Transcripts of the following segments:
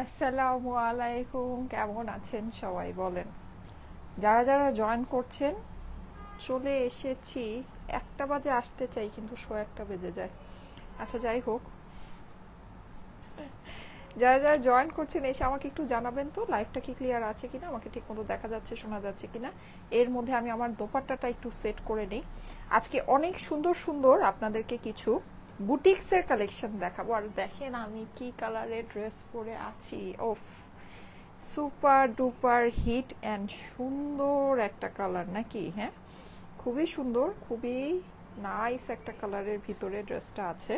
আসসালামু আলাইকুম, কেমন আছেন সবাই বলেন? যারা যারা জয়েন করছেন, চলে এসেছি। 1টা বাজে আসতে চাই কিন্তু 1:15 বেজে যায়। আচ্ছা, যাই হোক, যারা যারা জয়েন করছেন এসে আমাকে একটু জানাবেন তো লাইভটা কি ক্লিয়ার আছে কিনা, আমাকে ঠিক মতো দেখা যাচ্ছে শোনা যাচ্ছে কিনা। এর মধ্যে আমি আমার দোপাট্টাটা একটু সেট করে নিই। আজকে অনেক সুন্দর সুন্দর আপনাদেরকে কিছু বুটিক্সের কালেকশন দেখাবো। আর দেখেন আমি কি কালারের ড্রেস পরে আছি, ওফ, সুপার ডুপার হিট অ্যান্ড সুন্দর একটা কালার নাকি? হ্যাঁ, খুবই সুন্দর, খুবই নাইস একটা কালারের ভিতরে ড্রেসটা আছে।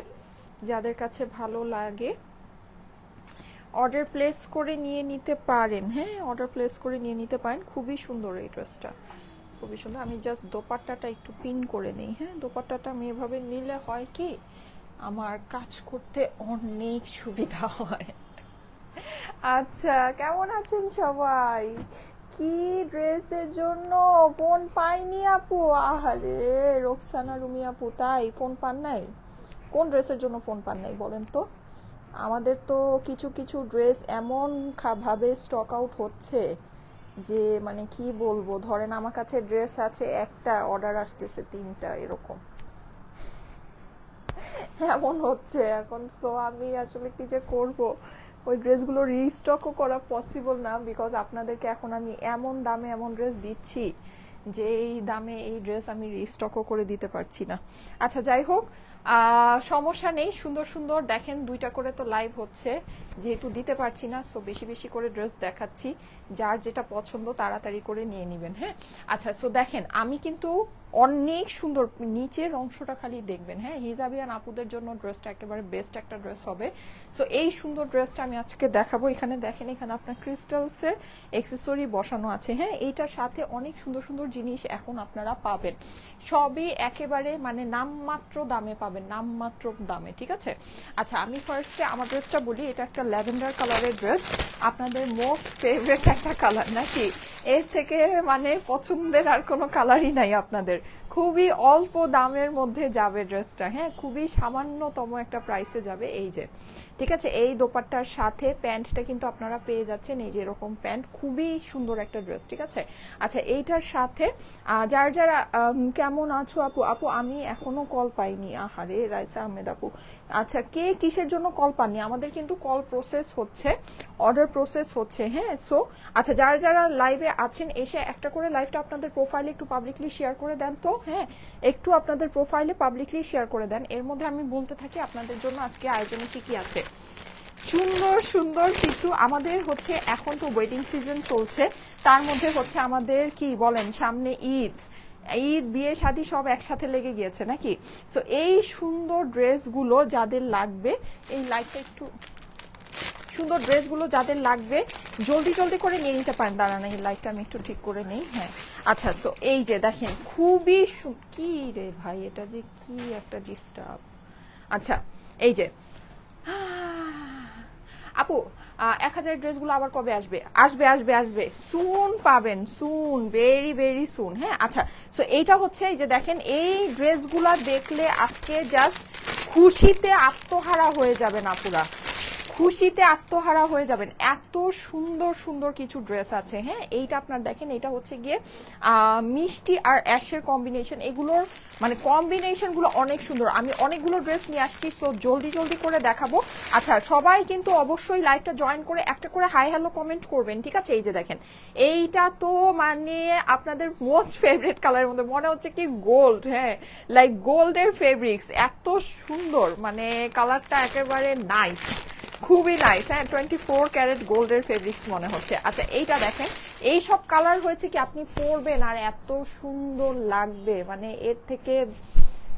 যাদের কাছে ভালো লাগে অর্ডার প্লেস করে নিয়ে নিতে পারেন। হ্যাঁ, অর্ডার প্লেস করে নিয়ে নিতে পারেন। খুবই সুন্দর এই ড্রেসটা, খুবই সুন্দর। আমি জাস্ট দোপাট্টাটা একটু পিন করে নিই। হ্যাঁ, দোপাট্টাটা আমি এভাবে নিলে হয় কি, আমার কাজ করতে অনেক সুবিধা হয়। আচ্ছা, কেমন আছেন সবাই? কি ড্রেসের জন্য ফোন পাইনি আপু? আহারে রোকসানা রুমি আপু, তাই ফোন পান নাই? কোন ড্রেসের জন্য ফোন পান নাই বলেন তো? আমাদের তো কিছু কিছু ড্রেস এমন ভাবে স্টক আউট হচ্ছে যে মানে কি বলবো, ধরেন আমার কাছে ড্রেস আছে একটা, অর্ডার আসতেছে 3টা, এরকম এমন হচ্ছে এখন। সো আমি আসলে কি যে করব, ওই ড্রেসগুলো রিস্টকও করা পসিবল না, বিকজ আপনাদেরকে এখন আমি এমন দামে এমন ড্রেস দিচ্ছি যে এই দামে এই ড্রেস আমি রিস্টকও করে দিতে পারছি না। আচ্ছা, যাই হোক, সমস্যা নেই। সুন্দর সুন্দর দেখেন, 2টা করে তো লাইভ হচ্ছে, যেহেতু দিতে পারছি না সো বেশি বেশি করে ড্রেস দেখাচ্ছি। যার যেটা পছন্দ তাড়াতাড়ি করে নিয়ে নেবেন। হ্যাঁ, আচ্ছা, সো দেখেন আমি কিন্তু অনেক সুন্দর, নিচের অংশটা খালি দেখবেন। হ্যাঁ, হিজাবিয়ান আপুদের জন্য ড্রেসটা একেবারে বেস্ট একটা ড্রেস হবে। সো এই সুন্দর ড্রেসটা আমি আজকে দেখাবো। এখানে দেখেন, এখানে আপনার ক্রিস্টালসের এক্সেসরি বসানো আছে। হ্যাঁ, এইটার সাথে অনেক সুন্দর সুন্দর জিনিস এখন আপনারা পাবেন। সবই একেবারে মানে নামমাত্র দামে পাবেন, নামমাত্র দামে, ঠিক আছে? আচ্ছা, আমি ফার্স্টে আমার ড্রেসটা বলি। এটা একটা ল্যাভেন্ডার কালারের ড্রেস, আপনাদের মোস্ট ফেভারিট একটা কালার নাকি? এর থেকে মানে পছন্দের আর কোনো কালারই নাই আপনাদের। খুবই অল্প দামের মধ্যে যাবে ড্রেসটা। হ্যাঁ, খুবই সামান্যতম একটা প্রাইসে যাবে। এই যে, ঠিক আছে, এই দোপাট্টার সাথে প্যান্টটা কিন্তু আপনারা পেয়ে যাচ্ছেন। এই যে এরকম প্যান্ট, খুবই সুন্দর একটা ড্রেস, ঠিক আছে? আচ্ছা, এইটার সাথে যারা যারা কেমন আছো আপু? আপু আমি এখনো কল পাইনি, আহারে রাইসা আহমেদ আপু। আচ্ছা, কে কিসের জন্য কল পাননি? আমাদের কিন্তু কল প্রসেস হচ্ছে, অর্ডার প্রসেস হচ্ছে। হ্যাঁ, সো আচ্ছা, যারা যারা লাইভে আছেন এসে একটা করে লাইভটা আপনাদের প্রোফাইলে একটু পাবলিকলি শেয়ার করে দেন তো। হ্যাঁ, একটু আপনাদের প্রোফাইলে পাবলিকলি শেয়ার করে দেন। এর মধ্যে আমি বলতে থাকি আপনাদের জন্য আজকে আয়োজনে কি কি আছে। সুন্দর সুন্দর কিছু আমাদের হচ্ছে, এখন তো ওয়েডিং সিজন চলছে, তার মধ্যে হচ্ছে আমাদের কি বলেন, সামনে ঈদ, ঈদ বিয়ে শাদী সব একসাথে লেগে গিয়েছে নাকি? সো এই সুন্দর ড্রেসগুলো যাদের লাগবে, এই লাইটটা একটু, সুন্দর ড্রেসগুলো যাদের লাগবে জলদি জলদি করে নিয়ে নিতে পারেন। দাঁড়ান, এই লাইটটা আমি একটু ঠিক করে নেই। হ্যাঁ, আচ্ছা, সো এই যে দেখেন, খুবই কি রে ভাই, এটা যে কি একটা ডিস্টার্ব। আচ্ছা, এই যে আপু, 1000 ড্রেসগুলো আবার কবে আসবে? আসবে আসবে আসবে, সুন পাবেন, সুন, ভেরি ভেরি সুন। হ্যাঁ, আচ্ছা, সো এইটা হচ্ছে, এই যে দেখেন, এই ড্রেসগুলা দেখলে আজকে জাস্ট খুশিতে আত্মহারা হয়ে যাবেন আপুরা, খুশিতে আত্মহারা হয়ে যাবেন। এত সুন্দর সুন্দর কিছু ড্রেস আছে। হ্যাঁ, এইটা আপনার দেখেন, এটা হচ্ছে গিয়ে মিষ্টি আর অ্যাশের কম্বিনেশন। এগুলোর মানে কম্বিনেশন গুলো অনেক সুন্দর। আমি অনেকগুলো ড্রেস নিয়ে আসছি, সো জলদি জলদি করে দেখাবো। আচ্ছা, সবাই কিন্তু অবশ্যই লাইভটা জয়েন করে একটা করে হাই হ্যালো কমেন্ট করবেন, ঠিক আছে? এই যে দেখেন, এইটা তো মানে আপনাদের মোস্ট ফেভারিট কালারের মধ্যে, মনে হচ্ছে কি গোল্ড। হ্যাঁ, লাইক গোল্ডের ফেব্রিক্স, এত সুন্দর, মানে কালারটা একেবারে নাইস, খুবই নাইস। হ্যাঁ, 24 ক্যারেট গোল্ডের ফেব্রিক্স মনে হচ্ছে। আচ্ছা, এইটা দেখেন, এই সব কালার হয়েছে কি আপনি পরবেন আর এত সুন্দর লাগবে, মানে এর থেকে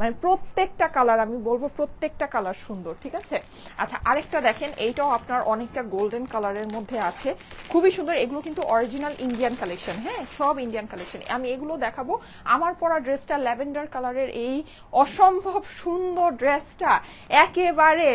মানে প্রত্যেকটা কালার, আমি বলবো প্রত্যেকটা কালার সুন্দর, ঠিক আছে? আচ্ছা, আরেকটা দেখেন, এইটাও আপনার অনেকটা গোল্ডেন কালারের মধ্যে আছে, খুবই সুন্দর। এগুলো কিন্তু অরিজিনাল ইন্ডিয়ান কালেকশন। হ্যাঁ, সব ইন্ডিয়ান কালেকশন। আমি এগুলো দেখাবো। আমার পরা ড্রেসটা ল্যাভেন্ডার কালারের, এই অসম্ভব সুন্দর ড্রেসটা একেবারে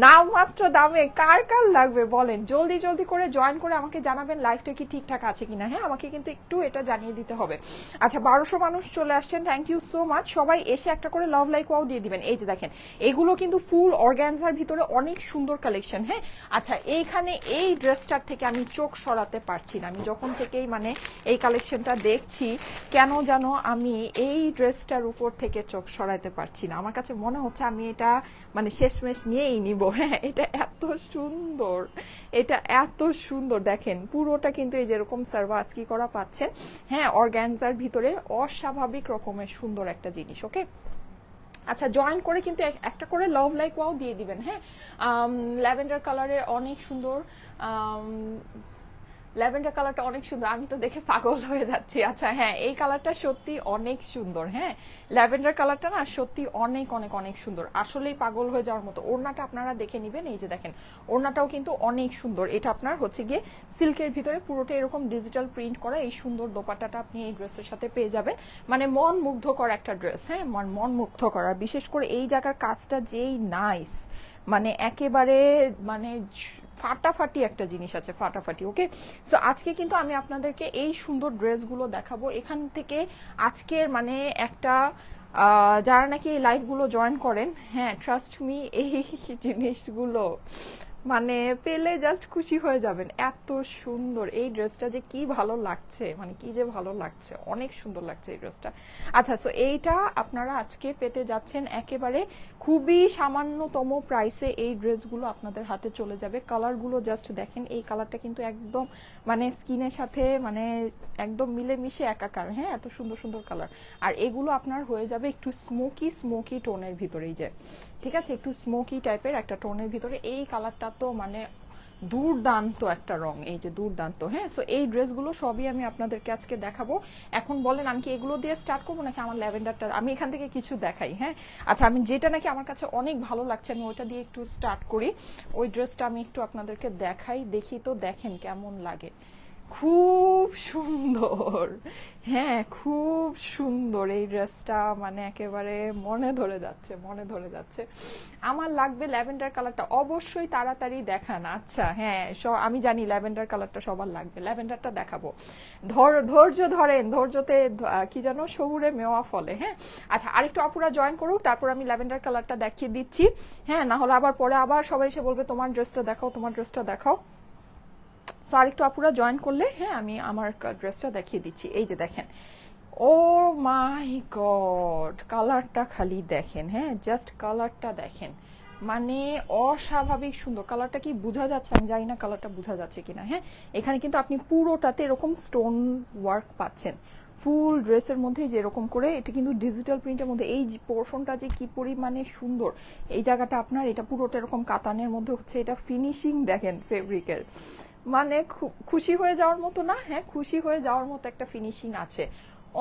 নামমাত্র দামে কার কার লাগবে বলেন? জলদি জলদি করে জয়েন করে আমাকে জানাবেন লাইফটা কি ঠিকঠাক আছে কিনা। হ্যাঁ, আমাকে কিন্তু একটু এটা জানিয়ে দিতে হবে। আচ্ছা, 1200 মানুষ চলে আসছেন, থ্যাংক ইউ সো মাচ। সবাই এসে একটা করে লাভ লাইক ওয়াও দিয়ে দিবেন। এই যে দেখেন এগুলো কিন্তু ফুল অর্গানজার ভিতরে অনেক সুন্দর কালেকশন। হ্যাঁ আচ্ছা, এইখানে এই ড্রেসটার থেকে আমি চোখ সরাতে পারছি না। আমি যখন থেকেই মানে এই কালেকশনটা দেখছি কেন জানো আমি এই ড্রেসটার উপর থেকে চোখ সরাতে পারছি না। আমার কাছে মনে হচ্ছে আমি এটা মানে শেষমেশ নিয়েই নিব। হ্যাঁ এটা এত সুন্দর, এটা এত সুন্দর। দেখেন পুরোটা কিন্তু এই যেরকম সার্ভাস কি করা পাচ্ছেন, হ্যাঁ অর্গানজার ভিতরে অস্বাভাবিক রকমের সুন্দর একটা জিনিস। ওকে আচ্ছা, জয়েন করে কিন্তু একটা করে লাভ লাইক ওয়াও দিয়ে দিবেন। হ্যাঁ ল্যাভেন্ডার কালারে অনেক সুন্দর, ল্যাভেন্ডার কালারটা অনেক সুন্দর, আমি তো দেখে পাগল হয়ে যাচ্ছি। আচ্ছা হ্যাঁ এই কালারটা সত্যি অনেক সুন্দর। হ্যাঁ ল্যাভেন্ডার কালারটা না সত্যি অনেক অনেক অনেক সুন্দর, আসলেই পাগল হয়ে যাওয়ার মতো। ওড়নাটা আপনারা দেখে নেবেন, এই যে দেখেন ওড়নাটাও কিন্তু অনেক সুন্দর। এটা আপনার হচ্ছে গিয়ে সিল্কের ভিতরে পুরোটা এরকম ডিজিটাল প্রিন্ট করা, এই সুন্দর দোপাট্টাটা আপনি এই ড্রেসের সাথে পেয়ে যাবেন। মানে মন মুগ্ধ করা একটা ড্রেস। হ্যাঁ মন মুগ্ধ করা, বিশেষ করে এই জায়গার কাজটা যেই নাইস, মানে একেবারে মানে ফাটাফাটি একটা জিনিস আছে, ফাটাফাটি। ওকে সো আজকে কিন্তু আমি আপনাদেরকে এই সুন্দর ড্রেসগুলো দেখাবো। এখান থেকে আজকের মানে একটা যারা নাকি এই লাইভগুলো জয়েন করেন, হ্যাঁ ট্রাস্ট মি এই জিনিসগুলো মানে পেলে জাস্ট খুশি হয়ে যাবেন। এত সুন্দর এই ড্রেসটা, যে কি ভালো লাগছে, মানে কি যে ভালো লাগছে, অনেক সুন্দর লাগছে এই ড্রেসটা। আচ্ছা সো এইটা আপনারা আজকে পেতে যাচ্ছেন একেবারে খুবই সামান্যতম প্রাইসে। এই ড্রেসগুলো আপনাদের হাতে চলে যাবে। কালারগুলো জাস্ট দেখেন, এই কালারটা কিন্তু একদম মানে স্কিনের সাথে মানে একদম মিলেমিশে একাকার। হ্যাঁ এত সুন্দর সুন্দর কালার। আর এগুলো আপনার হয়ে যাবে একটু স্মোকি টোনের ভিতরে, এই যে ঠিক আছে একটু স্মোকি টাইপের একটা টোনের ভিতরে। এই কালারটা তো মানে দুর্দান্ত একটা রং, এই যে দুর্দান্ত। হ্যাঁ সো এই ড্রেসগুলো সবই আমি আপনাদেরকে আজকে দেখাবো। এখন বলেন আমি কি এগুলো দিয়ে স্টার্ট করবো নাকি আমার ল্যাভেন্ডারটা, আমি এখান থেকে কিছু দেখাই। হ্যাঁ আচ্ছা, আমি যেটা নাকি আমার কাছে অনেক ভালো লাগছে আমি ওইটা দিয়ে একটু স্টার্ট করি। ওই ড্রেসটা আমি একটু আপনাদেরকে দেখাই, দেখি তো দেখেন কেমন লাগে। খুব সুন্দর, হ্যাঁ খুব সুন্দর এই ড্রেসটা, মানে একেবারে মনে ধরে যাচ্ছে, মনে ধরে যাচ্ছে। আমার লাগবে ল্যাভেন্ডার কালারটা, অবশ্যই তাড়াতাড়ি দেখান। আচ্ছা হ্যাঁ আমি জানি ল্যাভেন্ডার কালারটা সবার লাগবে, ল্যাভেন্ডারটা দেখাবো। ধৈর্য ধরেন, ধৈর্যতে কি জানো শহুরে মেওয়া ফলে। হ্যাঁ আচ্ছা আরেকটু আপুরা জয়েন করুক, তারপর আমি ল্যাভেন্ডার কালারটা দেখিয়ে দিচ্ছি। হ্যাঁ না হলে আবার পরে আবার সবাই এসে বলবে তোমার ড্রেসটা দেখাও, তোমার ড্রেসটা দেখাও। সো আরেকটু আপুরা জয়েন করলে হ্যাঁ আমি আমার ড্রেসটা দেখিয়ে দিচ্ছি। এই যে দেখেন, ও মাই গড কালারটা খালি দেখেন। হ্যাঁ জাস্ট কালারটা দেখেন, মানে অস্বাভাবিক সুন্দর। কালারটা কি বোঝা যাচ্ছে আমি জানি না কালারটা বোঝা যাচ্ছে কিনা। হ্যাঁ এখানে কিন্তু আপনি পুরোটাতে এরকম স্টোন ওয়ার্ক পাচ্ছেন ফুল ড্রেসের মধ্যে, যেরকম করে এটা কিন্তু ডিজিটাল প্রিন্টের মধ্যে। এই পোর্শনটা যে কি পরিমাণে সুন্দর, এই জায়গাটা আপনার এটা পুরোটা এরকম কাতানের মধ্যে হচ্ছে। এটা ফিনিশিং দেখেন ফেব্রিকের, মানে খুশি হয়ে যাওয়ার মতো না। হ্যাঁ খুশি হয়ে যাওয়ার মতো একটা ফিনিশিং আছে,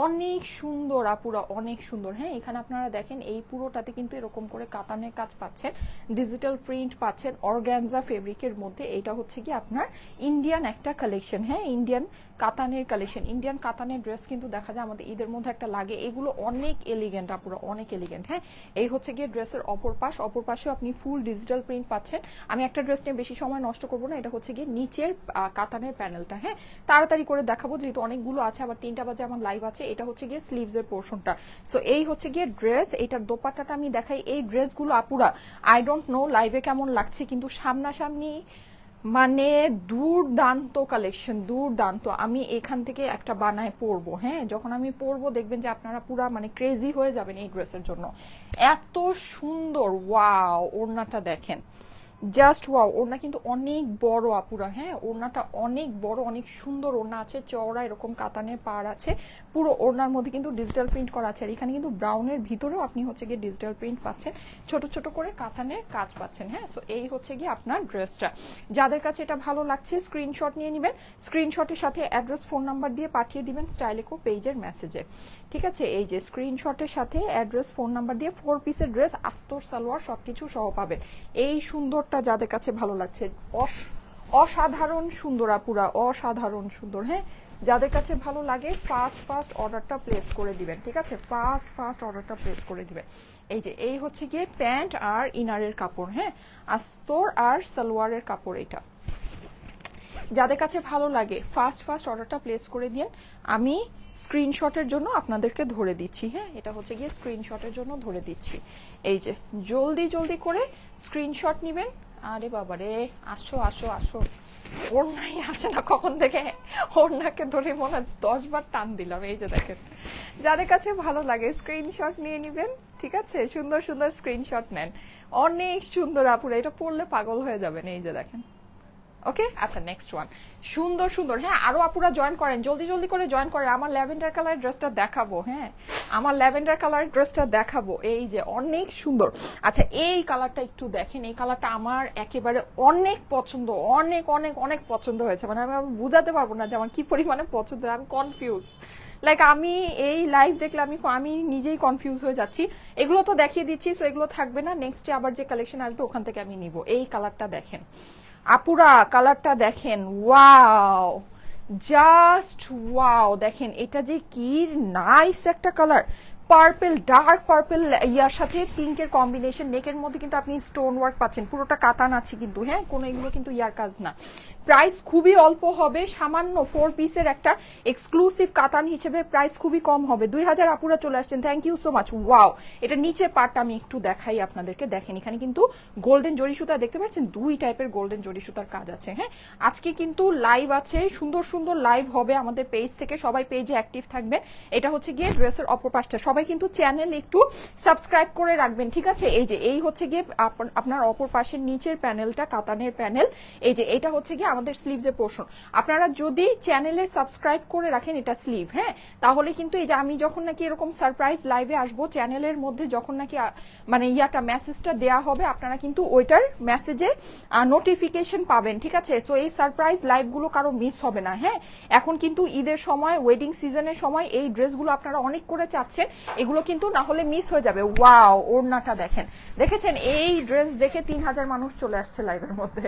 অনেক সুন্দর আপুরা, অনেক সুন্দর। হ্যাঁ এখানে আপনারা দেখেন এই পুরোটাতে কিন্তু এরকম করে কাতানের কাজ পাচ্ছেন, ডিজিটাল প্রিন্ট পাচ্ছেন অর্গানজা ফেব্রিকের মধ্যে। এটা হচ্ছে কি আপনার ইন্ডিয়ান একটা কালেকশন। হ্যাঁ ইন্ডিয়ান কাতানের কালেকশন। ইন্ডিয়ান কাতানের ড্রেস কিন্তু দেখা যায় আমাদের ঈদের মধ্যে একটা লাগে, এগুলো অনেক এলিগেন্ট আপুরা, অনেক এলিগেন্ট। হ্যাঁ এই হচ্ছে গিয়ে ড্রেসের অপর পাশ, অপর পাশেও আপনি ফুল ডিজিটাল প্রিন্ট পাচ্ছেন। আমি একটা ড্রেস নিয়ে বেশি সময় নষ্ট করবো না, এটা হচ্ছে গিয়ে নিচের কাতানের প্যানেলটা। হ্যাঁ তাড়াতাড়ি করে দেখাবো যেহেতু অনেকগুলো আছে, আবার 3টা বাজে আমার লাইভ আছে। এটা হচ্ছে গিয়ে স্লিভস এর পোর্শনটা। সো এই হচ্ছে গিয়ে ড্রেস, এটার দোপাট্টাটা আমি দেখাই। এই ড্রেসগুলো আপুরা আই ডোন্ট নো লাইভে কেমন লাগছে, কিন্তু সামনাসামনি মানে দুর্দান্ত কালেকশন, দুর্দান্ত। আমি এখান থেকে একটা বানায় পরবো। হ্যাঁ যখন আমি পরবো দেখবেন যে আপনারা পুরা মানে ক্রেজি হয়ে যাবেন এই ড্রেসের জন্য, এত সুন্দর। ওয়াও ওড়নাটা দেখেন, জাস্ট ওয়াও। ওড়না কিন্তু অনেক বড় আপুরা। হ্যাঁ ওড়নাটা অনেক বড়, অনেক সুন্দর ওড়না আছে, চওড়া এরকম কাতানের পাড় আছে। পুরো ওড়নার মধ্যে কিন্তু ডিজিটাল প্রিন্ট করা আছে। আর এখানে কিন্তু ব্রাউনের ভিতরেও আপনি হচ্ছে গিয়ে ডিজিটাল প্রিন্ট পাচ্ছেন, ছোট ছোট করে কাতানের কাজ পাচ্ছেন। হ্যাঁ সো এই হচ্ছে গিয়ে আপনার ড্রেসটা। যাদের কাছে এটা ভালো লাগছে স্ক্রিনশট নিয়ে নেবেন, স্ক্রিনশটের সাথে অ্যাড্রেস ফোন নাম্বার দিয়ে পাঠিয়ে দিবেন স্টাইলেকো পেজের মেসেজে। ঠিক আছে এই যে স্ক্রিনশটের সাথে অ্যাড্রেস ফোন নাম্বার দিয়ে 4 পিসের ড্রেস, আস্তর সালোয়ার সবকিছু সহ পাবেন। এই সুন্দর যাদের কাছে ভালো লাগছে, অসাধারণ সুন্দর আপুরা, অসাধারণ সুন্দর। হ্যাঁ যাদের কাছে ভালো লাগে ফাস্ট অর্ডারটা প্লেস করে দিবেন। ঠিক আছে ফাস্ট অর্ডারটা প্লেস করে দিবেন। এই যে এই হচ্ছে গিয়ে প্যান্ট আর ইনারের কাপড়। হ্যাঁ আস্তর আর সালোয়ারের কাপড়। এটা যাদের কাছে ভালো লাগে ফাস্ট অর্ডারটা প্লেস করে দিন। আমি স্ক্রিনশটের জন্য আপনাদেরকে ধরে দিচ্ছি। হ্যাঁ, এটা হচ্ছে গিয়ে স্ক্রিনশটের জন্য ধরে দিচ্ছি। এই যে জলদি করে স্ক্রিনশট নেবেন। আরে বাবা রে, আসো আসো আসো, ওর নাই আসে না কখন থেকে, ওর নাকে ধরে মনে 10 বার টান দিলাম। এই যে দেখেন, যাদের কাছে ভালো লাগে স্ক্রিনশট নিয়ে নিবেন। ঠিক আছে, সুন্দর স্ক্রিনশট নেন। অনেক সুন্দর আপুরা, এটা পড়লে পাগল হয়ে যাবেন। এই যে দেখেন। ওকে, আচ্ছা নেক্সট ওয়ান। সুন্দর। হ্যাঁ, আরো আপুরা জয়েন করেন, জলদি করে জয়েন করেন। আমার ল্যাভেন্ডার কালার ড্রেসটা দেখাবো। হ্যাঁ, আমার ল্যাভেন্ডার কালার ড্রেসটা দেখাবো। এই যে অনেক সুন্দর। আচ্ছা, এই কালারটা একটু দেখেন। এই কালারটা আমার একেবারে অনেক পছন্দ, অনেক পছন্দ হয়েছে। মানে আমি বুঝাতে পারবো না যে আমার কি পরিমাণে পছন্দ। আমি কনফিউজ, লাইক আমি এই লাইভ দেখলে আমি নিজেই কনফিউজ হয়ে যাচ্ছি। এগুলো তো দেখিয়ে দিচ্ছি, সো এগুলো থাকবে না। নেক্সটে আবার যে কালেকশন আসবে ওখান থেকে আমি নিব। এই কালারটা দেখেন আপুরা, কালারটা দেখেন। Wow, just wow. দেখেন এটা যে কি নাইস একটা কালার। পার্পল, ডার্ক পার্পল ইয়ার সাথে পিঙ্কের কম্বিনেশন। নেকের মধ্যে কিন্তু আপনি স্টোন ওয়ার্ক পাচ্ছেন, পুরোটা কাতান আছে কিন্তু। হ্যাঁ, কোনো এগুলো কিন্তু ইয়ার কাজ না। প্রাইস খুবই অল্প হবে, সামান্য 4 পিসের একটা এক্সক্লুসিভ কাতান হিসেবে প্রাইস খুবই কম হবে। 2000 আপুরা চলে আসছেন, thank you so much. Wow, এটা নিচে পার্টটা আমি একটু দেখাই আপনাদেরকে। দেখেন এখানে কিন্তু গোল্ডেন জরি সুতা দেখতে পাচ্ছেন, 2 টাইপের গোল্ডেন জরি সুতার কাজ আছে। হ্যাঁ, আজকে কিন্তু লাইভ আছে, সুন্দর লাইভ হবে আমাদের পেজ থেকে। সবাই পেজে অ্যাক্টিভ থাকবেন। এটা হচ্ছে গিয়ে ড্রেসের অপর পাশটা। সবাই কিন্তু চ্যানেল একটু সাবস্ক্রাইব করে রাখবেন। ঠিক আছে, এই যে এই হচ্ছে গিয়ে আপনার অপর পাশের নিচের প্যানেলটা, কাতানের প্যানেল। এই যে এটা হচ্ছে গিয়ে আমাদের স্লিভসের পোর্শন। আপনারা যদি চ্যানেলে সাবস্ক্রাইব করে রাখেন, এটা স্লিভ। হ্যাঁ, তাহলে কিন্তু এই যে আমি যখন নাকি এরকম সারপ্রাইজ লাইভে আসবো, চ্যানেলের মধ্যে যখন নাকি মানে ইয়াটা মেসেজটা দেয়া হবে, আপনারা কিন্তু ওইটার মেসেজে নোটিফিকেশন পাবেন। ঠিক আছে, সো এই সারপ্রাইজ লাইভগুলো কারো মিস হবে না। হ্যাঁ, এখন কিন্তু ঈদের সময়, ওয়েডিং সিজনের সময় এই ড্রেসগুলো আপনারা অনেক করে চাচ্ছেন, এগুলো কিন্তু না হলে মিস হয়ে যাবে। ওয়াও, ওড়নাটা দেখেন, দেখেছেন? এই ড্রেস দেখে 3000 মানুষ চলে আসছে লাইভের মধ্যে।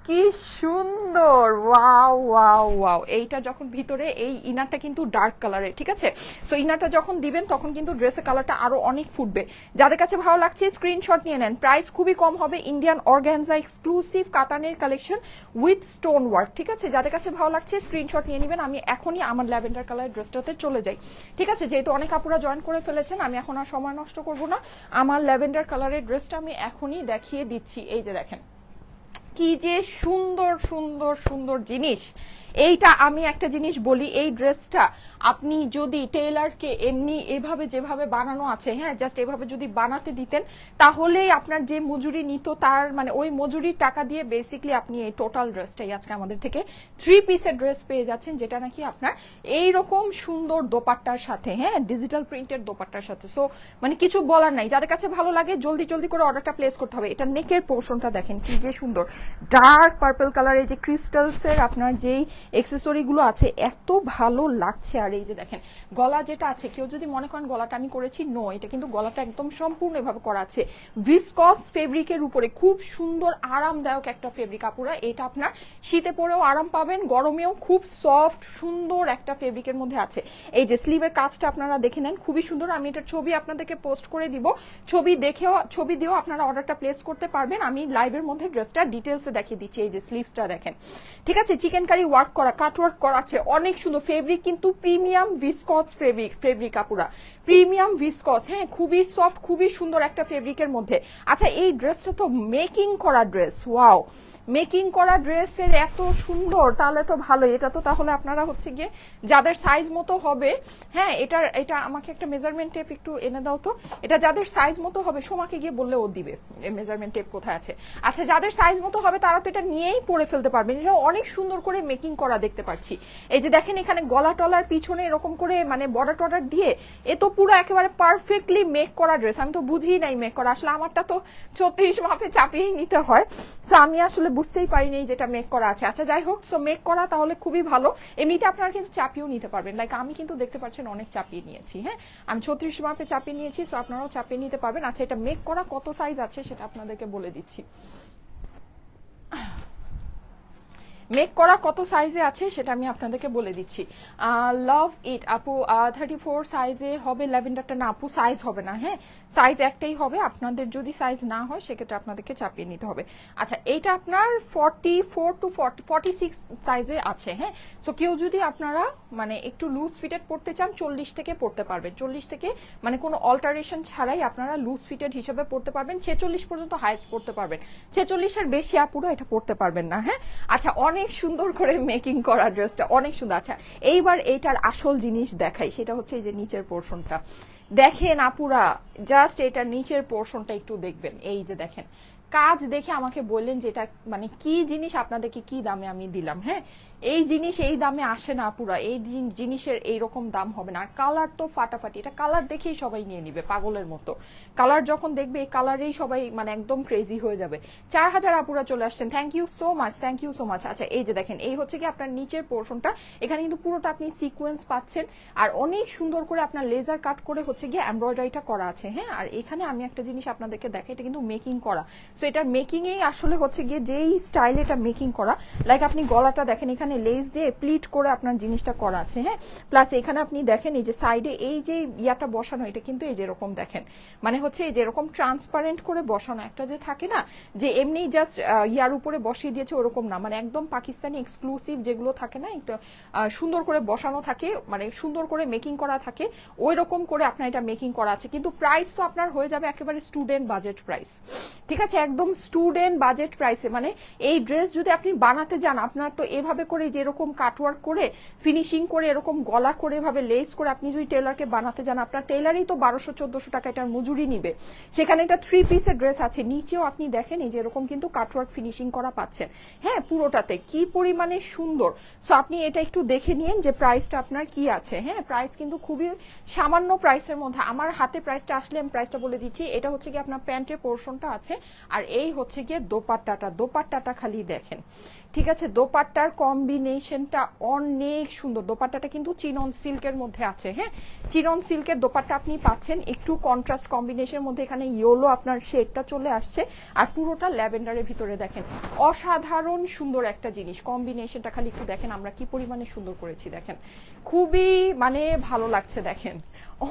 কি সুন্দর, ওয়াও ওয়াও ওয়াও। এইটা যখন ভিতরে, এই ইনারটা কিন্তু ডার্ক কালারের। ঠিক আছে, সো ইনারটা যখন দিবেন তখন কিন্তু ড্রেসের কালারটা আরো অনেক ফুটবে। যাদের কাছে ভালো লাগছে স্ক্রিনশট নিয়ে নেন। প্রাইস খুবই কম হবে। ইন্ডিয়ান অর্গানজা এক্সক্লুসিভ কাতানের কালেকশন উইথ স্টোন ওয়ার্ক। ঠিক আছে, যাদের কাছে ভালো লাগছে স্ক্রিনশট নিয়ে নেবেন। আমি এখনই আমার ল্যাভেন্ডার কালারের ড্রেসটাতে চলে যাই। ঠিক আছে, যেহেতু অনেক আপুরা জয়েন করে ফেলেছেন, আমি এখন আর সময় নষ্ট করব না। আমার ল্যাভেন্ডার কালারের ড্রেসটা আমি এখনই দেখিয়ে দিচ্ছি। এই যে দেখেন, কি যে সুন্দর জিনিস। এইটা আমি একটা জিনিস বলি, এই ড্রেসটা আপনি যদি টেইলারকে এমনি এভাবে যেভাবে বানানো আছে, হ্যাঁ, জাস্ট এভাবে যদি বানাতে দিতেন, তাহলেই আপনার যে মজুরি নিত তার মানে ওই মজুরির টাকা দিয়ে বেসিকলি আপনি এই টোটাল ড্রেসটাই আজকে আমাদের থেকে 3 পিসের ড্রেস পেয়ে যাচ্ছেন, যেটা নাকি আপনার এইরকম সুন্দর দোপাট্টার সাথে, হ্যাঁ, ডিজিটাল প্রিন্টের দোপাট্টার সাথে। সো মানে কিছু বলার নাই। যাদের কাছে ভালো লাগে জলদি করে অর্ডারটা প্লেস করতে হবে। এটা নেকের পোর্শনটা দেখেন কি যে সুন্দর, ডার্ক পার্পল কালার। এই যে ক্রিস্টালসের আপনার যেই এক্সেসরি গুলো আছে, এত ভালো লাগছে। আর এই যে দেখেন গলা যেটা আছে, কেউ যদি মনে করেন গলাটা আমি করেছি, নো, এটা কিন্তু গলাটা একদম সম্পূর্ণ এভাবে করা আছে ভিসকস ফেব্রিকের উপরে। খুব সুন্দর আরামদায়ক একটা ফেব্রিক আপুরা। এটা আপনার শীতে পরেও আরাম পাবেন, গরমেও খুব সফট সুন্দর একটা ফেব্রিকের মধ্যে আছে। এই যে স্লিভের কাজটা আপনারা দেখে নেন, খুবই সুন্দর। আমি এটার ছবি আপনাদেরকে পোস্ট করে দিব, ছবি দিয়েও আপনারা অর্ডারটা প্লেস করতে পারবেন। আমি লাইভের মধ্যে ড্রেসটা ডিটেলসে দেখিয়ে দিচ্ছি। এই যে স্লিভসটা দেখেন, ঠিক আছে, চিকেন কারি ওয়ার্ক করা, কাট ওয়ার্ক করা আছে, অনেক সুন্দর ফেব্রিক, কিন্তু প্রিমিয়াম ভিসকস ফেব্রিক আপুরা, প্রিমিয়াম ভিসকস। হ্যাঁ, খুবই সফট, খুবই সুন্দর একটা ফেব্রিকের মধ্যে। আচ্ছা, এই ড্রেসটা তো মেকিং করা ড্রেস। ওয়াও, মেকিং করা ড্রেসের এত সুন্দর, তাহলে তো ভালো। এটা তো তাহলে আপনারা হচ্ছে গিয়ে যাদের সাইজ মতো হবে, হ্যাঁ, এটা আমাকে একটা মেজারমেন্ট টেপ একটু এনে দাও তো। এটা যাদের সাইজ মতো হবে, সোমাকে গিয়ে বললে ও দিবে মেজারমেন্ট টেপ কোথায় আছে। আচ্ছা, যাদের সাইজ মতো হবে তারা তো এটা নিয়েই পরে ফেলতে পারবেন। এটা অনেক সুন্দর করে মেকিং করা দেখতে পাচ্ছি। এই যে দেখেন এখানে গলা টলার পিছনে এরকম করে মানে বর্ডার দিয়ে, এ তো পুরো একেবারে পারফেক্টলি মেক করা ড্রেস। আমি তো বুঝিই নাই মেক করা, আসলে আমারটা তো 36 মাপে চাপিয়েই নিতে হয়, সো আমি আসলে বুঝতেই পারিনি যেটা মেক করা আছে। আচ্ছা, যাই হোক, সো মেক করা তাহলে খুবই ভালো। এমনিতে আপনারা কিন্তু চাপিয়েও নিতে পারবেন, লাইক আমি কিন্তু দেখতে পাচ্ছেন অনেক চাপিয়ে নিয়েছি। হ্যাঁ, আমি 36 মাপে চাপিয়ে নিয়েছি, সো আপনারাও চাপিয়ে নিতে পারবেন। আচ্ছা, এটা মেক করা কত সাইজ আছে সেটা আপনাদেরকে বলে দিচ্ছি। মেক করা কত সাইজে আছে সেটা আমি আপনাদেরকে বলে দিচ্ছি। লাভ ইট আপু 34 সাইজে হবে ল্যাভেন্ডারটা, না আপু সাইজ হবে না, হ্যাঁ সাইজ একটাই হবে, আপনাদের যদি সাইজ না হয় সেক্ষেত্রে আপনাদেরকে চাপিয়ে নিতে হবে। আচ্ছা এটা আপনার 44 টু 46 সাইজে আছে, হ্যাঁ সো কেউ যদি আপনারা মানে একটু লুজ ফিটেড পড়তে চান 40 থেকে পড়তে পারবেন, 40 থেকে মানে কোনো অল্টারেশন ছাড়াই আপনারা লুজ ফিটেড হিসেবে পড়তে পারবেন, 46 পর্যন্ত হাইস্ট পড়তে পারবেন, 46 এর বেশি আপুরো এটা পড়তে পারবেন না, হ্যাঁ। আচ্ছা অনেক সুন্দর করে মেকিং করা ড্রেসটা, অনেক সুন্দর। আচ্ছা এইবার এইটার আসল জিনিস দেখাই, সেটা হচ্ছে এই যে নিচের পোর্শনটা দেখেন আপুরা, জাস্ট এটার নিচের পোর্শনটা একটু দেখবেন, এই যে দেখেন কাজ দেখে আমাকে বললেন যে এটা মানে কি জিনিস, আপনাদেরকে কি দামে আমি দিলাম, হ্যাঁ এই জিনিস এই দামে আসে না পুরা, এই জিনিসের এইরকম দাম হবে না। আর কালার তো ফাটাফাটি, এটা কালার দেখেই সবাই নিয়ে নিবে পাগলের মতো, কালার যখন দেখবে এই কালারেই সবাই মানে একদম ক্রেজি হয়ে যাবে। 4000 আপুরা চলে আসছেন, thank you so much, thank you so much. আচ্ছা এই যে দেখেন এই হচ্ছে কি আপনার নিচের পোর্শনটা, এখানে কিন্তু পুরোটা আপনি সিকোয়েন্স পাচ্ছেন আর অনেক সুন্দর করে আপনার লেজার কাট করে হচ্ছে গিয়ে এমব্রয়ডারিটা করা আছে, হ্যাঁ। আর এখানে আমি একটা জিনিস আপনাদেরকে দেখাই, এটা কিন্তু মেকিং করা, সো এটার মেকিং এই আসলে হচ্ছে গিয়ে যেই স্টাইলে এটা মেকিং করা, লাইক আপনি গলাটা দেখেন এখানে লেস দিয়ে প্লিট করে আপনার জিনিসটা করা আছে, হ্যাঁ প্লাস এখানে আপনি দেখেন এই যে সাইডে এই যে ইয়াটা বসানো, এটা কিন্তু এই যেরকম দেখেন মানে হচ্ছে এই যেরকম ট্রান্সপারেন্ট করে বসানো, একটা যে থাকে না যে এমনি জাস্ট ইয়ার উপরে বসিয়ে দিয়েছে ওরকম না, মানে একদম পাকিস্তানি এক্সক্লুসিভ যেগুলো থাকে না একটু সুন্দর করে বসানো থাকে, মানে সুন্দর করে মেকিং করা থাকে, ওই রকম করে আপনার এটা মেকিং করা আছে। কিন্তু প্রাইস তো আপনার হয়ে যাবে একেবারে স্টুডেন্ট বাজেট প্রাইস, ঠিক আছে একদম স্টুডেন্ট বাজেট প্রাইসে। মানে এই ড্রেস যদি আপনি বানাতে যান আপনার তো এভাবে করে যেরকম কাটওয়ার্ক করে ফিনিশিং করে এরকম গলা করে এভাবে লেস করে আপনি যদি টেলারকে বানাতে যান আপনার টেলারই তো 1200-1400 টাকা এটার মজুরি নিবে, সেখানে এটা 3 পিসের ড্রেস আছে, নিচেও আপনি দেখেন এই যে এরকম কিন্তু কাটওয়ার্ক ফিনিশিং করা পাচ্ছেন, হ্যাঁ পুরোটাতে কি পরিমাণে সুন্দর। সো আপনি এটা একটু দেখে নিন যে প্রাইসটা আপনার কি আছে, হ্যাঁ প্রাইস কিন্তু খুবই সামান্য প্রাইসের মধ্যে। আমার হাতে প্রাইসটা আসলে আমি প্রাইসটা বলে দিচ্ছি, এটা হচ্ছে কি আপনার প্যান্টের পোর্শনটা আছে আর এই হচ্ছে গিয়ে দোপাট্টাটা খালি দেখেন, ঠিক আছে দোপাট্টার কম্বিনেশনটা অনেক সুন্দর, দোপাট্টাটা কিন্তু চিনন সিল্কের মধ্যে আছে, হ্যাঁ চিনন সিল্কের দোপাট্টা আপনি পাচ্ছেন, একটু কন্ট্রাস্ট কম্বিনেশনের মধ্যে এখানে ইয়েলো আপনার শেডটা চলে আসছে আর পুরোটা ল্যাভেন্ডারের ভিতরে দেখেন অসাধারণ সুন্দর একটা জিনিস, কম্বিনেশনটা খালি একটু দেখেন আমরা কি পরিমাণে সুন্দর করেছি, দেখেন খুবই মানে ভালো লাগছে, দেখেন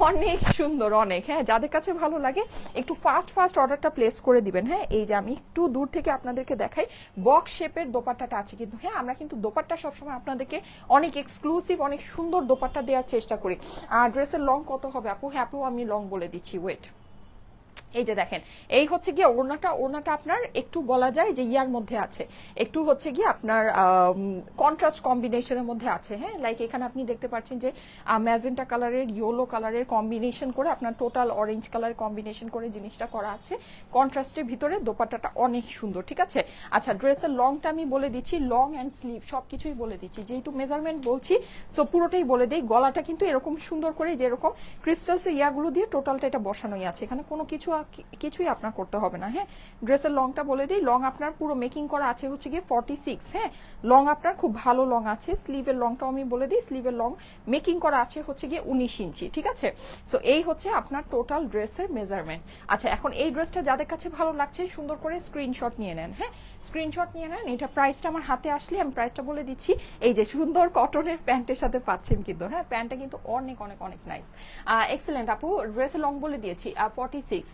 অনেক সুন্দর অনেক, হ্যাঁ যাদের কাছে ভালো লাগে একটু ফাস্ট অর্ডারটা প্লেস করে দিবেন, হ্যাঁ এই যে আমি একটু দূর থেকে আপনাদেরকে দেখাই বক্স শেপের দোপাট্টাটা আছে কিন্তু, হ্যাঁ আমরা কিন্তু দোপাট্টা সবসময় আপনাদেরকে অনেক এক্সক্লুসিভ অনেক সুন্দর দোপাট্টা দেওয়ার চেষ্টা করি। আর ড্রেসের লং কত হবে আপু, হ্যাঁ আপু আমি লং বলে দিচ্ছি, ওয়েট এই যে দেখেন এই হচ্ছে গিয়ে ওড়নাটা আপনার একটু বলা যায় যে ইয়ার মধ্যে আছে, একটু হচ্ছে গিয়ে আপনার কন্ট্রাস্ট কম্বিনেশনের মধ্যে আছে, হ্যাঁ লাইক এখানে আপনি দেখতে পাচ্ছেন যে ম্যাজেন্টা কালারের ইয়েলো কালারের কম্বিনেশন করে আপনার টোটাল অরেঞ্জ কালার কম্বিনেশন করে জিনিসটা করা আছে, কন্ট্রাস্টের ভিতরে দোপাট্টাটা অনেক সুন্দর, ঠিক আছে। আচ্ছা ড্রেসের লংটা আমি বলে দিচ্ছি, লং অ্যান্ড স্লিভ সবকিছুই বলে দিচ্ছি, যেহেতু মেজারমেন্ট বলছি সো পুরোটাই বলে দিই। গলাটা কিন্তু এরকম সুন্দর করে যেরকম ক্রিস্টালস ইয়াগুলো দিয়ে টোটালটা এটা বসানোই আছে, এখানে কোনো কিছুই আপনার করতে হবে না, হ্যাঁ ড্রেসের লংটা বলে দিই, লং আপনার পুরো মেকিং করা আছে হচ্ছে গিয়ে 46, হ্যাঁ লং আপনার খুব ভালো লং আছে, স্লিভের লংটাও আমি বলে দিই, স্লিভের লং মেকিং করা আছে হচ্ছে গিয়ে 19 ইঞ্চি, ঠিক আছে। সো এই হচ্ছে আপনার টোটাল ড্রেসের মেজারমেন্ট। আচ্ছা এখন এই ড্রেসটা যাদের কাছে ভালো লাগছে সুন্দর করে স্ক্রিনশট নিয়ে নেন, হ্যাঁ স্ক্রিনশট নিয়ে নেন, এটা প্রাইসটা আমার হাতে আসলে আমি প্রাইসটা বলে দিচ্ছি, এই যে সুন্দর কটনের প্যান্টের সাথে পাচ্ছেন কিন্তু, হ্যাঁ প্যান্টটা কিন্তু অনেক অনেক অনেক নাইস, এক্সেলেন্ট আপু। ড্রেসের লং বলে দিয়েছি 46,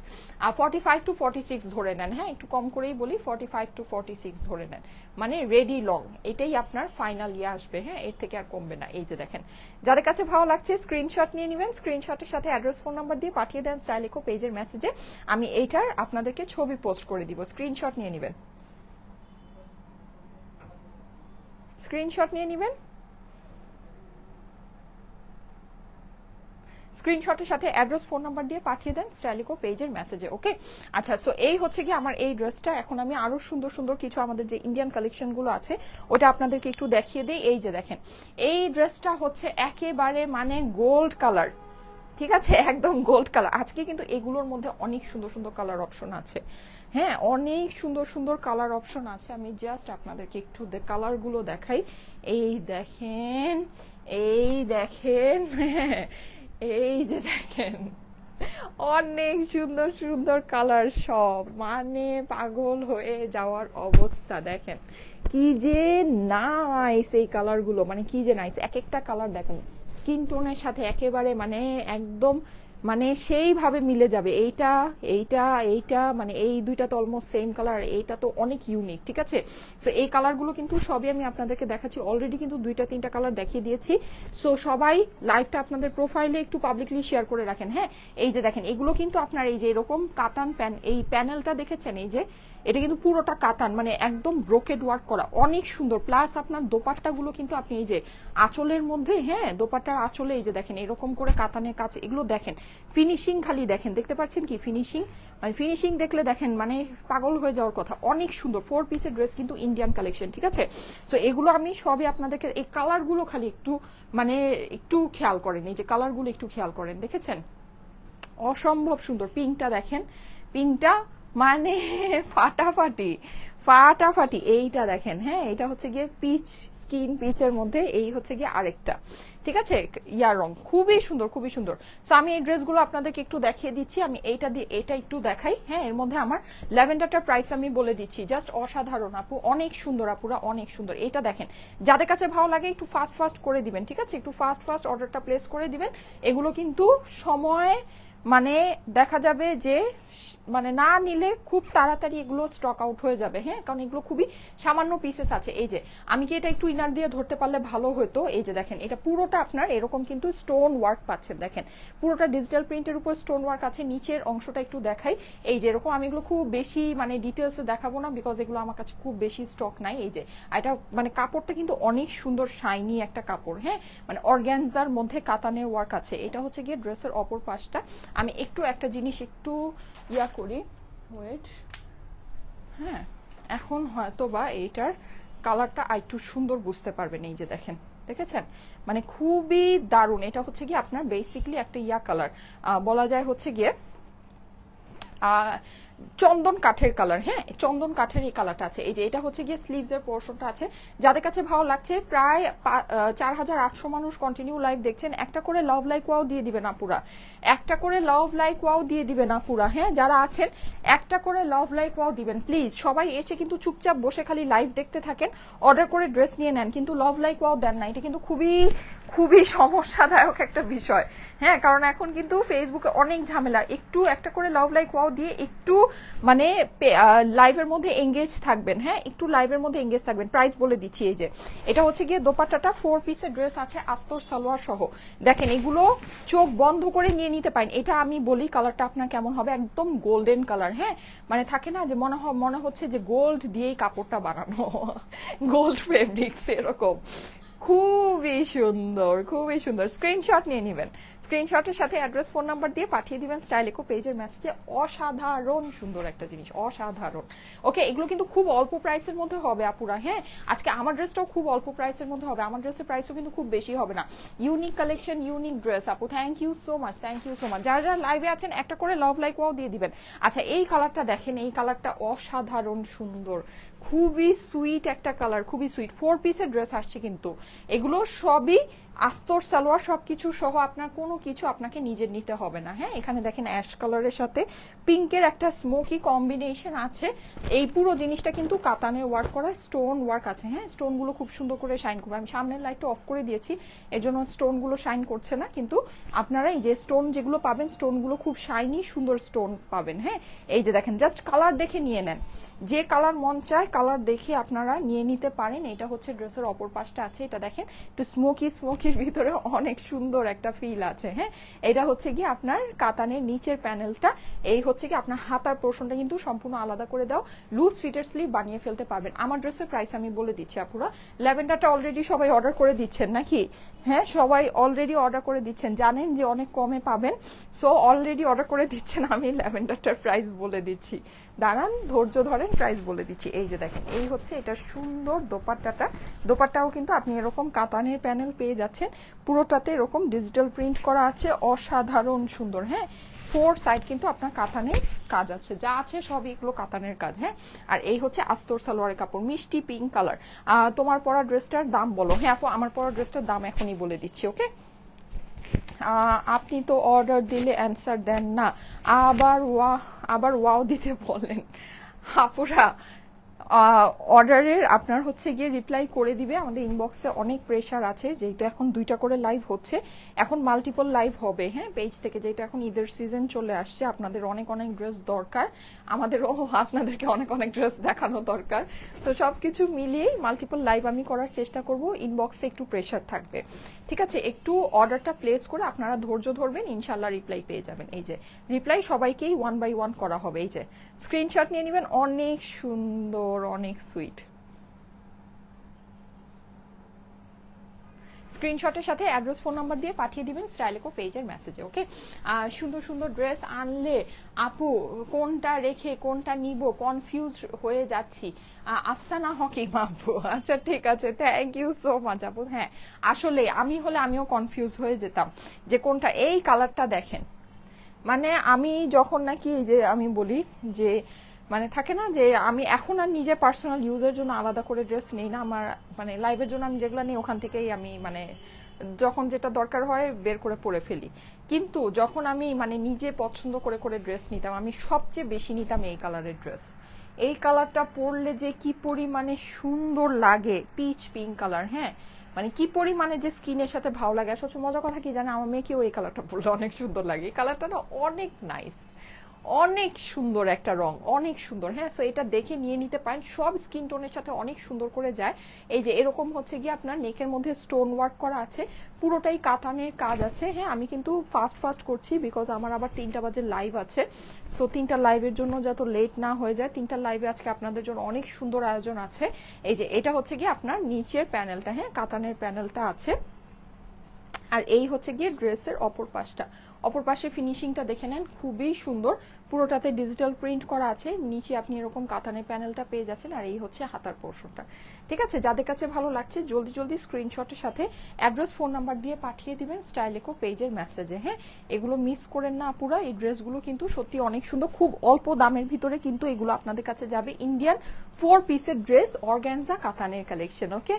45 to 46 ধরে নেন, হ্যাঁ একটু কম করেই বলি 45 to 46 ধরে নেন, মানে রেডি লং এটাই আপনার ফাইনাল ইয়ে আসবে, হ্যাঁ এর থেকে আর কমবে না। এই যে দেখেন যাদের কাছে ভালো লাগছে স্ক্রিনশট নিয়ে নেবেন, স্ক্রিনশটের সাথে অ্যাড্রেস ফোন নাম্বার দিয়ে পাঠিয়ে দেন স্টাইলিকো পেজের মেসেজে, আমি এইটার আপনাদেরকে ছবি পোস্ট করে দিব, স্ক্রিনশট নিয়ে নেবেন, স্ক্রিনশট নিয়ে নেবেন, স্ক্রিনশটের সাথে অ্যাড্রেস ফোন নাম্বার দিয়ে পাঠিয়ে দেন স্টাইলিকো পেজের মেসেজে, ওকে। আচ্ছা সো এই হচ্ছে কি আমার এই ড্রেসটা, এখন আমি আরো সুন্দর সুন্দর কিছু আমাদের যে ইন্ডিয়ান কালেকশন গুলো আছে ওটা আপনাদেরকে একটু দেখিয়ে দিই। এই যে দেখেন এই ড্রেসটা হচ্ছে একেবারে মানে গোল্ড কালার, ঠিক আছে একদম গোল্ড কালার, আজকে কিন্তু এগুলোর মধ্যে অনেক সুন্দর সুন্দর কালার অপশন আছে, হ্যাঁ অনেক সুন্দর সুন্দর কালার অপশন আছে, আমি জাস্ট আপনাদেরকে একটু কালার গুলো দেখাই, এই দেখেন এই দেখেন এই যে দেখেন অনেক সুন্দর সুন্দর কালার সব, মানে পাগল হয়ে যাওয়ার অবস্থা। দেখেন কি যে নাইস এই কালার গুলো, মানে কি যে নাইস, এক একটা কালার দেখেন স্কিন টোনের সাথে একেবারে মানে একদম মানে সেইভাবে মিলে যাবে। এইটা এইটা এইটা মানে এই দুইটা তো অলমোস্ট সেম কালার, এইটা তো অনেক ইউনিক, ঠিক আছে। সো এই কালারগুলো কিন্তু সবই আমি আপনাদেরকে দেখাচ্ছি, অলরেডি কিন্তু 2-3টা কালার দেখিয়ে দিয়েছি। সো সবাই লাইভটা আপনাদের প্রোফাইলে একটু পাবলিকলি শেয়ার করে রাখেন। হ্যাঁ, এই যে দেখেন এগুলো কিন্তু আপনার এই যে এরকম কাতান এই প্যানেলটা দেখেছেন, এই যে এটা কিন্তু পুরোটা কাতান, মানে একদম ব্রোকেড ওয়ার্ক করা, অনেক সুন্দর। প্লাস আপনার দোপাট্টাগুলো কিন্তু আপনি এই যে আঁচলের মধ্যে, হ্যাঁ দোপাট্টার আঁচলে এই যে দেখেন এরকম করে কাতানের কাছে, এগুলো দেখেন ফিনিশিং, খালি দেখেন, দেখতে পাচ্ছেন কি ফিনিশিং, মানে ফিনিশিং দেখলে দেখেন মানে পাগল হয়ে যাওয়ার কথা, অনেক সুন্দর। 4 পিসের ড্রেস কিন্তু ইন্ডিয়ান কালেকশন, ঠিক আছে। সো এগুলো আমি সবই আপনাদেরকে, এই কালারগুলো খালি একটু মানে একটু খেয়াল করেন, এই যে কালারগুলো একটু খেয়াল করেন, দেখেছেন অসম্ভব সুন্দর। পিঙ্কটা দেখেন, পিঙ্কটা মানে ফাটাফাটি ফাটাফাটি। এইটা দেখেন, হ্যাঁ এটা হচ্ছে গিয়ে পিচ, স্কিন পিচের মধ্যে, এই হচ্ছে গিয়ে আরেকটা, ঠিক আছে ইয়ার রং, খুবই সুন্দর খুবই সুন্দর। সো আমি এই ড্রেসগুলো আপনাদেরকে একটু দেখিয়ে দিচ্ছি, আমি এইটা দিয়ে এটা একটু দেখাই। হ্যাঁ, এর মধ্যে আমার ল্যাভেন্ডারটার প্রাইস আমি বলে দিচ্ছি, জাস্ট অসাধারণ আপু, অনেক সুন্দর আপুরা, অনেক সুন্দর। এইটা দেখেন, যাদের কাছে ভালো লাগে একটু ফাস্ট ফাস্ট করে দিবেন, ঠিক আছে, একটু ফাস্ট ফাস্ট অর্ডারটা প্লেস করে দিবেন। এগুলো কিন্তু সময় মানে দেখা যাবে যে মানে না নিলে খুব তাড়াতাড়ি এগুলো স্টক আউট হয়ে যাবে। হ্যাঁ, কারণ এগুলো খুবই সামান্য পিসেস আছে। এই যে আমি কি এটা একটু ইনার দিয়ে ধরতে পারলে ভালো হতো। এই যে দেখেন এটা পুরোটা আপনার এরকম কিন্তু স্টোন ওয়ার্ক পাচ্ছেন, দেখেন পুরোটা ডিজিটাল প্রিন্টের উপর স্টোন ওয়ার্ক আছে। নিচের অংশটা একটু দেখাই, এই যে এরকম, আমি এগুলো খুব বেশি মানে ডিটেলসে দেখাবো না, বিকজ এগুলো আমার কাছে খুব বেশি স্টক নাই। এই যে এটা মানে কাপড়টা কিন্তু অনেক সুন্দর শাইনি একটা কাপড়, হ্যাঁ মানে অর্গ্যানজার মধ্যে কাতানের ওয়ার্ক আছে। এটা হচ্ছে গিয়ে ড্রেসের অপর পাশটা। আমি একটু একটা জিনিস একটু ইয়া করি, ওয়েট, হ্যাঁ এখন হয়তো বা এইটার কালারটা আরেকটু সুন্দর বুঝতে পারবেন। এই যে দেখেন, দেখেছেন মানে খুবই দারুণ। এটা হচ্ছে গিয়ে আপনার বেসিকলি একটা ইয়া কালার বলা যায়, হচ্ছে গিয়ে চন্দন কাঠের কালার। হ্যাঁ, চন্দন কাঠের এই কালারটা আছে। এই যে এটা হচ্ছে গিয়ে স্লিভস এর পোর্শনটা আছে। যাদের কাছে ভালো লাগছে, প্রায় 4800 মানুষ কন্টিনিউ লাইভ দেখছেন, একটা করে লাভ লাইক ওয়াও দিয়ে দিবেন আপুরা, একটা করে লাভ লাইক ওয়াও দিয়ে দিবেন আপুরা। হ্যাঁ, যারা আছেন একটা করে লাভ লাইক ওয়াও দিবেন প্লিজ। সবাই এসে কিন্তু চুপচাপ বসে খালি লাইভ দেখতে থাকেন, অর্ডার করে ড্রেস নিয়ে নেন, কিন্তু লাভ লাইক ওয়াও দেন না। এটা কিন্তু খুবই খুবই সমস্যাদায়ক একটা বিষয়। হ্যাঁ, কারণ এখন কিন্তু ফেসবুকে অনেক ঝামেলা। একটু একটা করে লাভ লাইক ওয়াও দিয়ে একটু মানে লাইভের মধ্যে এঙ্গেজ থাকবেন। হ্যাঁ, একটু লাইভের মধ্যে এঙ্গেজ থাকবেন। প্রাইস বলে দিচ্ছি, এই যে এটা হচ্ছে গিয়ে দোপাট্টাটা 4 পিসের ড্রেস আছে আস্তর সালোয়ার সহ। দেখেন এগুলো চোখ বন্ধ করে নিয়ে নিতে পারেন। এটা আমি বলি কালারটা আপনার কেমন হবে, একদম গোল্ডেন কালার। হ্যাঁ, মানে থাকে না যে মনে হচ্ছে যে গোল্ড দিয়েই কাপড়টা বানানো, গোল্ড ফেব্রিক্স এরকম। খুবই সুন্দর খুবই সুন্দর। স্ক্রিনশট নিয়ে নেবেন, স্ক্রিনশটের সাথে অ্যাড্রেস ফোন নাম্বার দিয়ে পাঠিয়ে দিবেন স্টাইলেকো পেজের মেসেজে। অসাধারণ সুন্দর একটা জিনিস, অসাধারণ। ওকে, এগুলো কিন্তু খুব অল্প প্রাইসের মধ্যে হবে আপুরা। হ্যাঁ, আজকে আমার ড্রেসটাও খুব অল্প প্রাইসের মধ্যে হবে, আমার ড্রেসের প্রাইসও কিন্তু খুব বেশি হবে না। ইউনিক কালেকশন, ইউনিক ড্রেস আপু, thank you so much, thank you so much. যারা যারা লাইভে আছেন একটা করে লাভ লাইক ওয়াও দিয়ে দিবেন। আচ্ছা, এই কালারটা দেখেন, এই কালারটা অসাধারণ সুন্দর, খুবই সুইট একটা কালার, খুবই সুইট। 4 পিসের ড্রেস আসছে কিন্তু, এগুলো সবই আস্তর সালোয়ার সবকিছু সহ, আপনার কোনো কিছু আপনাকে নিজের নিতে হবে না। হ্যাঁ, এখানে দেখেন অ্যাশ কালারের সাথে পিঙ্কের একটা স্মোকি কম্বিনেশন আছে। এই পুরো জিনিসটা কিন্তু কাতানের ওয়ার্ক করা, স্টোন ওয়ার্ক আছে। হ্যাঁ, স্টোনগুলো খুব সুন্দর করে শাইন করবে। আমি সামনের লাইটটা অফ করে দিয়েছি, এর জন্য স্টোনগুলো শাইন করছে না, কিন্তু আপনারা এই যে স্টোন যেগুলো পাবেন, স্টোনগুলো খুব শাইনি সুন্দর স্টোন পাবেন। হ্যাঁ, এই যে দেখেন, জাস্ট কালার দেখে নিয়ে নেন, যে কালার মন চায় কালার দেখে আপনারা নিয়ে নিতে পারেন। এটা হচ্ছে ড্রেসের অপর পাশটা আছে, এটা দেখেন একটু স্মোকির ভিতরে অনেক সুন্দর একটা ফিল আছে। হ্যাঁ, এটা হচ্ছে কি আপনার কাতানের নিচের প্যানেলটা, এই হচ্ছে কি আপনার হাতার পোর্শনটা কিন্তু সম্পূর্ণ আলাদা করে দাও, লুজ ফিটের স্লিভ বানিয়ে ফেলতে পারবেন। আমার ড্রেসের প্রাইস আমি বলে দিচ্ছি আপুরা, ল্যাভেন্ডারটা অলরেডি সবাই অর্ডার করে দিচ্ছেন নাকি? হ্যাঁ, সবাই অলরেডি অর্ডার করে দিচ্ছেন, জানেন যে অনেক কমে পাবেন, সো অলরেডি অর্ডার করে দিচ্ছেন। আমি ল্যাভেন্ডারটার প্রাইস বলে দিচ্ছি, দাঁড়ান ধৈর্য ধরেন, প্রাইস বলে দিচ্ছি। এই যে দেখেন, এই হচ্ছে এটা সুন্দর দোপাট্টাটা। দোপাট্টাও কিন্তু আপনি এরকম কাতানের প্যানেল পেয়ে যাচ্ছেন, পুরোটাতে এরকম ডিজিটাল প্রিন্ট করা আছে, অসাধারণ সুন্দর। হ্যাঁ, 4 সাইড কিন্তু আপনার কাতানের কাজ আছে, যা আছে সব এগুলো কাতানের কাজ। হ্যাঁ, আর এই হচ্ছে আস্তর সালোয়ারের কাপড়, মিষ্টি পিঙ্ক কালার। তোমার পরা ড্রেসটার দাম বলো। হ্যাঁ আপু, আমার পরা ড্রেসটার দাম এখনই বলে দিচ্ছি। ওকে, আপনি তো অর্ডার দিলে অ্যান্সার দেন না, আবার ওয়াও দিতে বলেন। আপুরা অর্ডারের আপনার হচ্ছে গিয়ে রিপ্লাই করে দিবে। আমাদের ইনবক্সে অনেক প্রেশার আছে, যেহেতু এখন 2টা করে লাইভ হচ্ছে, এখন মাল্টিপল লাইভ হবে হ্যাঁ পেজ থেকে, যেহেতু এখন ঈদের সিজন চলে আসছে, আপনাদের অনেক অনেক ড্রেস দরকার, আমাদেরও আপনাদেরকে অনেক অনেক ড্রেস দেখানো দরকার। তো সবকিছু মিলিয়েই মাল্টিপল লাইভ আমি করার চেষ্টা করব। ইনবক্সে একটু প্রেশার থাকবে, ঠিক আছে? একটু অর্ডারটা প্লেস করে আপনারা ধৈর্য ধরবেন, ইনশাল্লাহ রিপ্লাই পেয়ে যাবেন। এই যে রিপ্লাই সবাইকেই 1 বাই 1 করা হবে। এই যে স্ক্রিনশট নিয়ে নেবেন, অনেক সুন্দর, অনেক সুইট। স্ক্রিনশটের সাথে অ্যাড্রেস ফোন নাম্বার দিয়ে পাঠিয়ে দিবেন স্টাইলেকো পেজের মেসেজে। ওকে, সুন্দর সুন্দর ড্রেস আনলে আপু কোনটা রেখে কোনটা নিব কনফিউজ হয়ে যাচ্ছি। আফসানা হকিম আপু, আচ্ছা ঠিক আছে, থ্যাংক ইউ সো মাচ আপু। হ্যাঁ আসলে আমি হলে আমিও কনফিউজ হয়ে যেতাম যে কোনটা। এই কালারটা দেখেন, মানে আমি যখন নাকি যে আমি বলি যে মানে থাকে না যে আমি এখন আর নিজে পার্সোনাল ইউজের জন্য আলাদা করে ড্রেস নেই না, আমার মানে লাইভের জন্য আমি যেগুলো নিই ওখান থেকেই আমি মানে যখন যেটা দরকার হয় বের করে পরে ফেলি। কিন্তু যখন আমি মানে নিজে পছন্দ করে করে ড্রেস নিতাম, আমি সবচেয়ে বেশি নিতাম এই কালারের ড্রেস। এই কালারটা পরলে যে কি পরিমাণে সুন্দর লাগে, পিচ পিঙ্ক কালার, হ্যাঁ মানে কি পরিমাণে যে স্কিনের সাথে ভালো লাগে। আর সবচেয়ে মজার কথা কি জানে, আমার মেয়েকেও এই কালারটা পরলে অনেক সুন্দর লাগে। এই কালারটা না অনেক নাইস, অনেক সুন্দর একটা রং, অনেক সুন্দর। হ্যাঁ সো এটা দেখে নিয়ে নিতে পারেন, সব স্কিন টোনের সাথে অনেক সুন্দর করে যায়। এই যে এরকম হচ্ছে গিয়ে আপনার নেকের মধ্যে স্টোন ওয়ার্ক করা আছে, পুরোটাই কাতানের কাজ আছে। হ্যাঁ আমি কিন্তু ফাস্ট করছি বিকজ আমার আবার 3টা বাজে লাইভ আছে। সো 3টা লাইভের জন্য যত লেট না হয়ে যায়, 3টা লাইভে আজকে আপনাদের জন্য অনেক সুন্দর আয়োজন আছে। এই যে এটা হচ্ছে গিয়ে আপনার নিচের প্যানেলটা, হ্যাঁ কাতানের প্যানেলটা আছে। আর এই হচ্ছে গিয়ে ড্রেসের অপর পাশটা, অপর পাশে ফিনিশিংটা দেখে নেন, খুবই সুন্দর। পুরোটাতে ডিজিটাল প্রিন্ট করা আছে, নিচে আপনি এরকম কাতানের প্যানেলটা পেয়ে যাচ্ছেন। আর এই হচ্ছে হাতার পোর্শনটা, ঠিক আছে? যাদের কাছে ভালো লাগছে জলদি জলদি স্ক্রিনশটের সাথে অ্যাড্রেস ফোন নাম্বার দিয়ে পাঠিয়ে দিবেন স্টাইলেকো পেজের মেসেজে। হ্যাঁ এগুলো মিস করেন না আপুরা, এই ড্রেসগুলো কিন্তু সত্যি অনেক সুন্দর, খুব অল্প দামের ভিতরে কিন্তু এগুলো আপনাদের কাছে যাবে। ইন্ডিয়ান 4 পিসের ড্রেস, অর্গানজা কাতানের কালেকশন। ওকে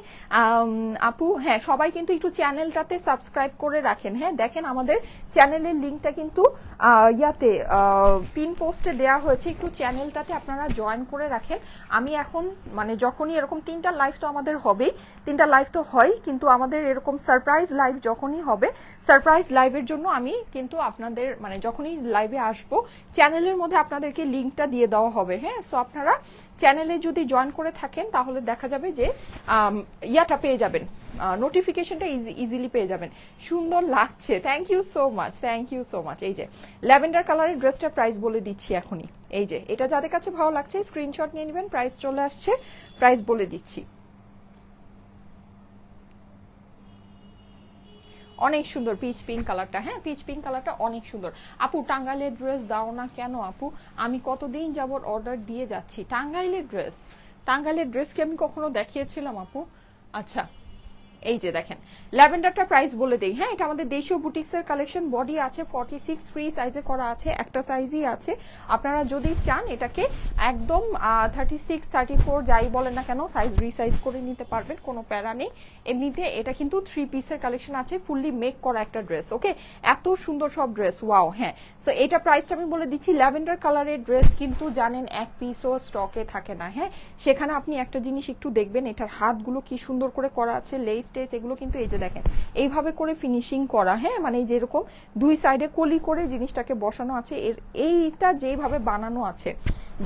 আপু, হ্যাঁ সবাই কিন্তু একটু চ্যানেলটাতে সাবস্ক্রাইব করে রাখেন। হ্যাঁ দেখেন আমাদের চ্যানেলের লিঙ্কটা কিন্তু ইয়াতে পিন পোস্টে দেওয়া হয়েছে, একটু চ্যানেলটাতে আপনারা জয়েন করে রাখেন। আমি এখন মানে যখনই এরকম 3টা লাইভ তো আমাদের হবেই, 3টা লাইভ তো হয়, কিন্তু আমাদের এরকম সারপ্রাইজ লাইভ যখনই হবে, সারপ্রাইজ লাইভের জন্য আমি কিন্তু আপনাদের মানে যখনই লাইভে আসবো চ্যানেলের মধ্যে আপনাদেরকে লিঙ্কটা দিয়ে দেওয়া হবে। হ্যাঁ সো আপনারা চ্যানেলে যদি জয়েন করে থাকেন তাহলে দেখা যাবে যে ইয়াটা পেয়ে যাবেন, নোটিফিকেশনটা ইজিলি পেয়ে যাবেন। সুন্দর লাগছে, thank you so much, thank you so much. এই যে ল্যাভেন্ডার কালারের ড্রেসটার প্রাইস বলে দিচ্ছি এখনই। এই যে এটা যাদের কাছে ভালো লাগছে স্ক্রিনশট নিয়ে নেবেন, প্রাইস চলে আসছে, প্রাইস বলে দিচ্ছি। অনেক সুন্দর পিচ পিঙ্ক কালারটা, হ্যাঁ পিচ পিঙ্ক কালারটা অনেক সুন্দর। আপু টাঙ্গাইলের ড্রেস দাও না কেন আপু? আমি কতদিন যাবত অর্ডার দিয়ে যাচ্ছি। টাঙ্গাইলের ড্রেস, টাঙ্গাইলের ড্রেস কি আমি কখনো দেখিয়েছিলাম আপু? আচ্ছা এই যে দেখেন ল্যাভেন্ডারটা প্রাইস বলে দেই। হ্যাঁ এটা আমাদের দেশীয় বুটিক্সের কালেকশন, বডি আছে 46, ফ্রি সাইজে করা আছে, একটা সাইজই আছে। আপনারা যদি চান এটাকে একদম 36, 34 যাই বলেন না কেন সাইজ রিসাইজ করে নিতে পারবেন, কোনো প্যারা নেই। এমনিতে এটা কিন্তু 3 পিসের কালেকশন আছে, ফুললি মেক করা একটা ড্রেস। ওকে এত সুন্দর সব ড্রেস, ওয়াও। হ্যাঁ সো এটা প্রাইসটা আমি বলে দিচ্ছি। ল্যাভেন্ডার কালারের ড্রেস কিন্তু জানেন এক পিসও স্টকে থাকে না। হ্যাঁ সেখানে আপনি একটা জিনিস একটু দেখবেন, এটার হাতগুলো কি সুন্দর করে করা আছে, লেস টেস এগুলো কিন্তু এই যে দেখেন এইভাবে করে ফিনিশিং করা। হ্যাঁ মানে যেরকম দুই সাইডে কলি করে জিনিসটাকে বসানো আছে, এইটা যেভাবে বানানো আছে,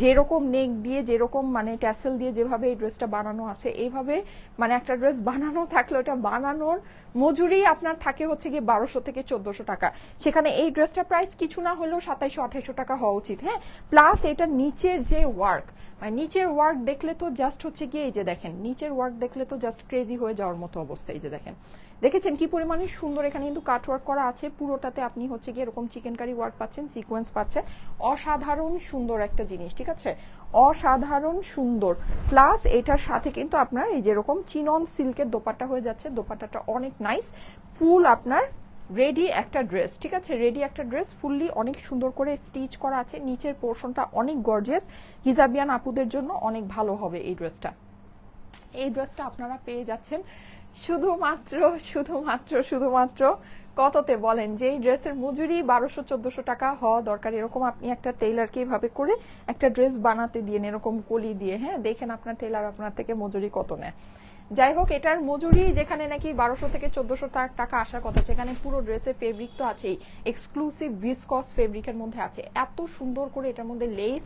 যেরকম নেক দিয়ে যেরকম মানে ট্যাসেল দিয়ে যেভাবে এই ড্রেসটা বানানো আছে, এইভাবে মানে একটা ড্রেস বানানো থাকলে ওটা বানানোর মজুরি আপনার থাকে হচ্ছে গিয়ে 1200 থেকে 1400 টাকা। সেখানে এই ড্রেসটার প্রাইস কিছু না হলেও 2700-2800 টাকা হওয়া উচিত। হ্যাঁ প্লাস এটা নিচের যে ওয়ার্ক, মানে নিচের ওয়ার্ক দেখলে তো জাস্ট হচ্ছে গিয়ে এই যে দেখেন নিচের ওয়ার্ক দেখলে তো জাস্ট ক্রেজি হয়ে যাওয়ার মতো অবস্থা। এই যে দেখেন, দেখেছেন কি পরিমাণে সুন্দর, এখানে কিন্তু কাট ওয়ার্ক করা আছে, পুরোটাতে আপনি হচ্ছে গিয়ে এরকম চিকেন কারি ওয়ার্ক পাচ্ছেন, সিকোয়েন্স পাচ্ছেন, অসাধারণ সুন্দর একটা জিনিস। ঠিক আছে অসাধারণ সুন্দর। প্লাস এটার সাথে কিন্তু আপনার এই যেরকম চিনন সিল্কের দোপাট্টা হয়ে যাচ্ছে, দোপাট্টাটা অনেক নাইস, ফুল আপনার রেডি একটা ড্রেস। ঠিক আছে রেডি একটা ড্রেস, ফুললি অনেক সুন্দর করে স্টিচ করা আছে, নিচের পোর্শনটা অনেক গর্জিয়াস, হিজাবিয়ান আপুদের জন্য অনেক ভালো হবে এই ড্রেসটা। এই ড্রেসটা আপনারা পেয়ে যাচ্ছেন শুধুমাত্র শুধুমাত্র শুধুমাত্র কততে বলেন? যে এই ড্রেসের মজুরি 1200-1400 টাকা হওয়া দরকার। এরকম আপনি একটা টেইলারকে এভাবে করে একটা ড্রেস বানাতে দিয়ে এরকম কলি দিয়ে, হ্যাঁ দেখেন আপনার টেইলার আপনার থেকে মজুরি কত নেয়। যাই হোক, এটার মজুরি যেখানে নাকি 1200 থেকে 1400 টাকা আসার কথা, সেখানে পুরো ড্রেসের ফেব্রিক তো আছেই, এক্সক্লুসিভ ভিসকস ফেব্রিকের মধ্যে আছে। এত সুন্দর করে এটার মধ্যে লেস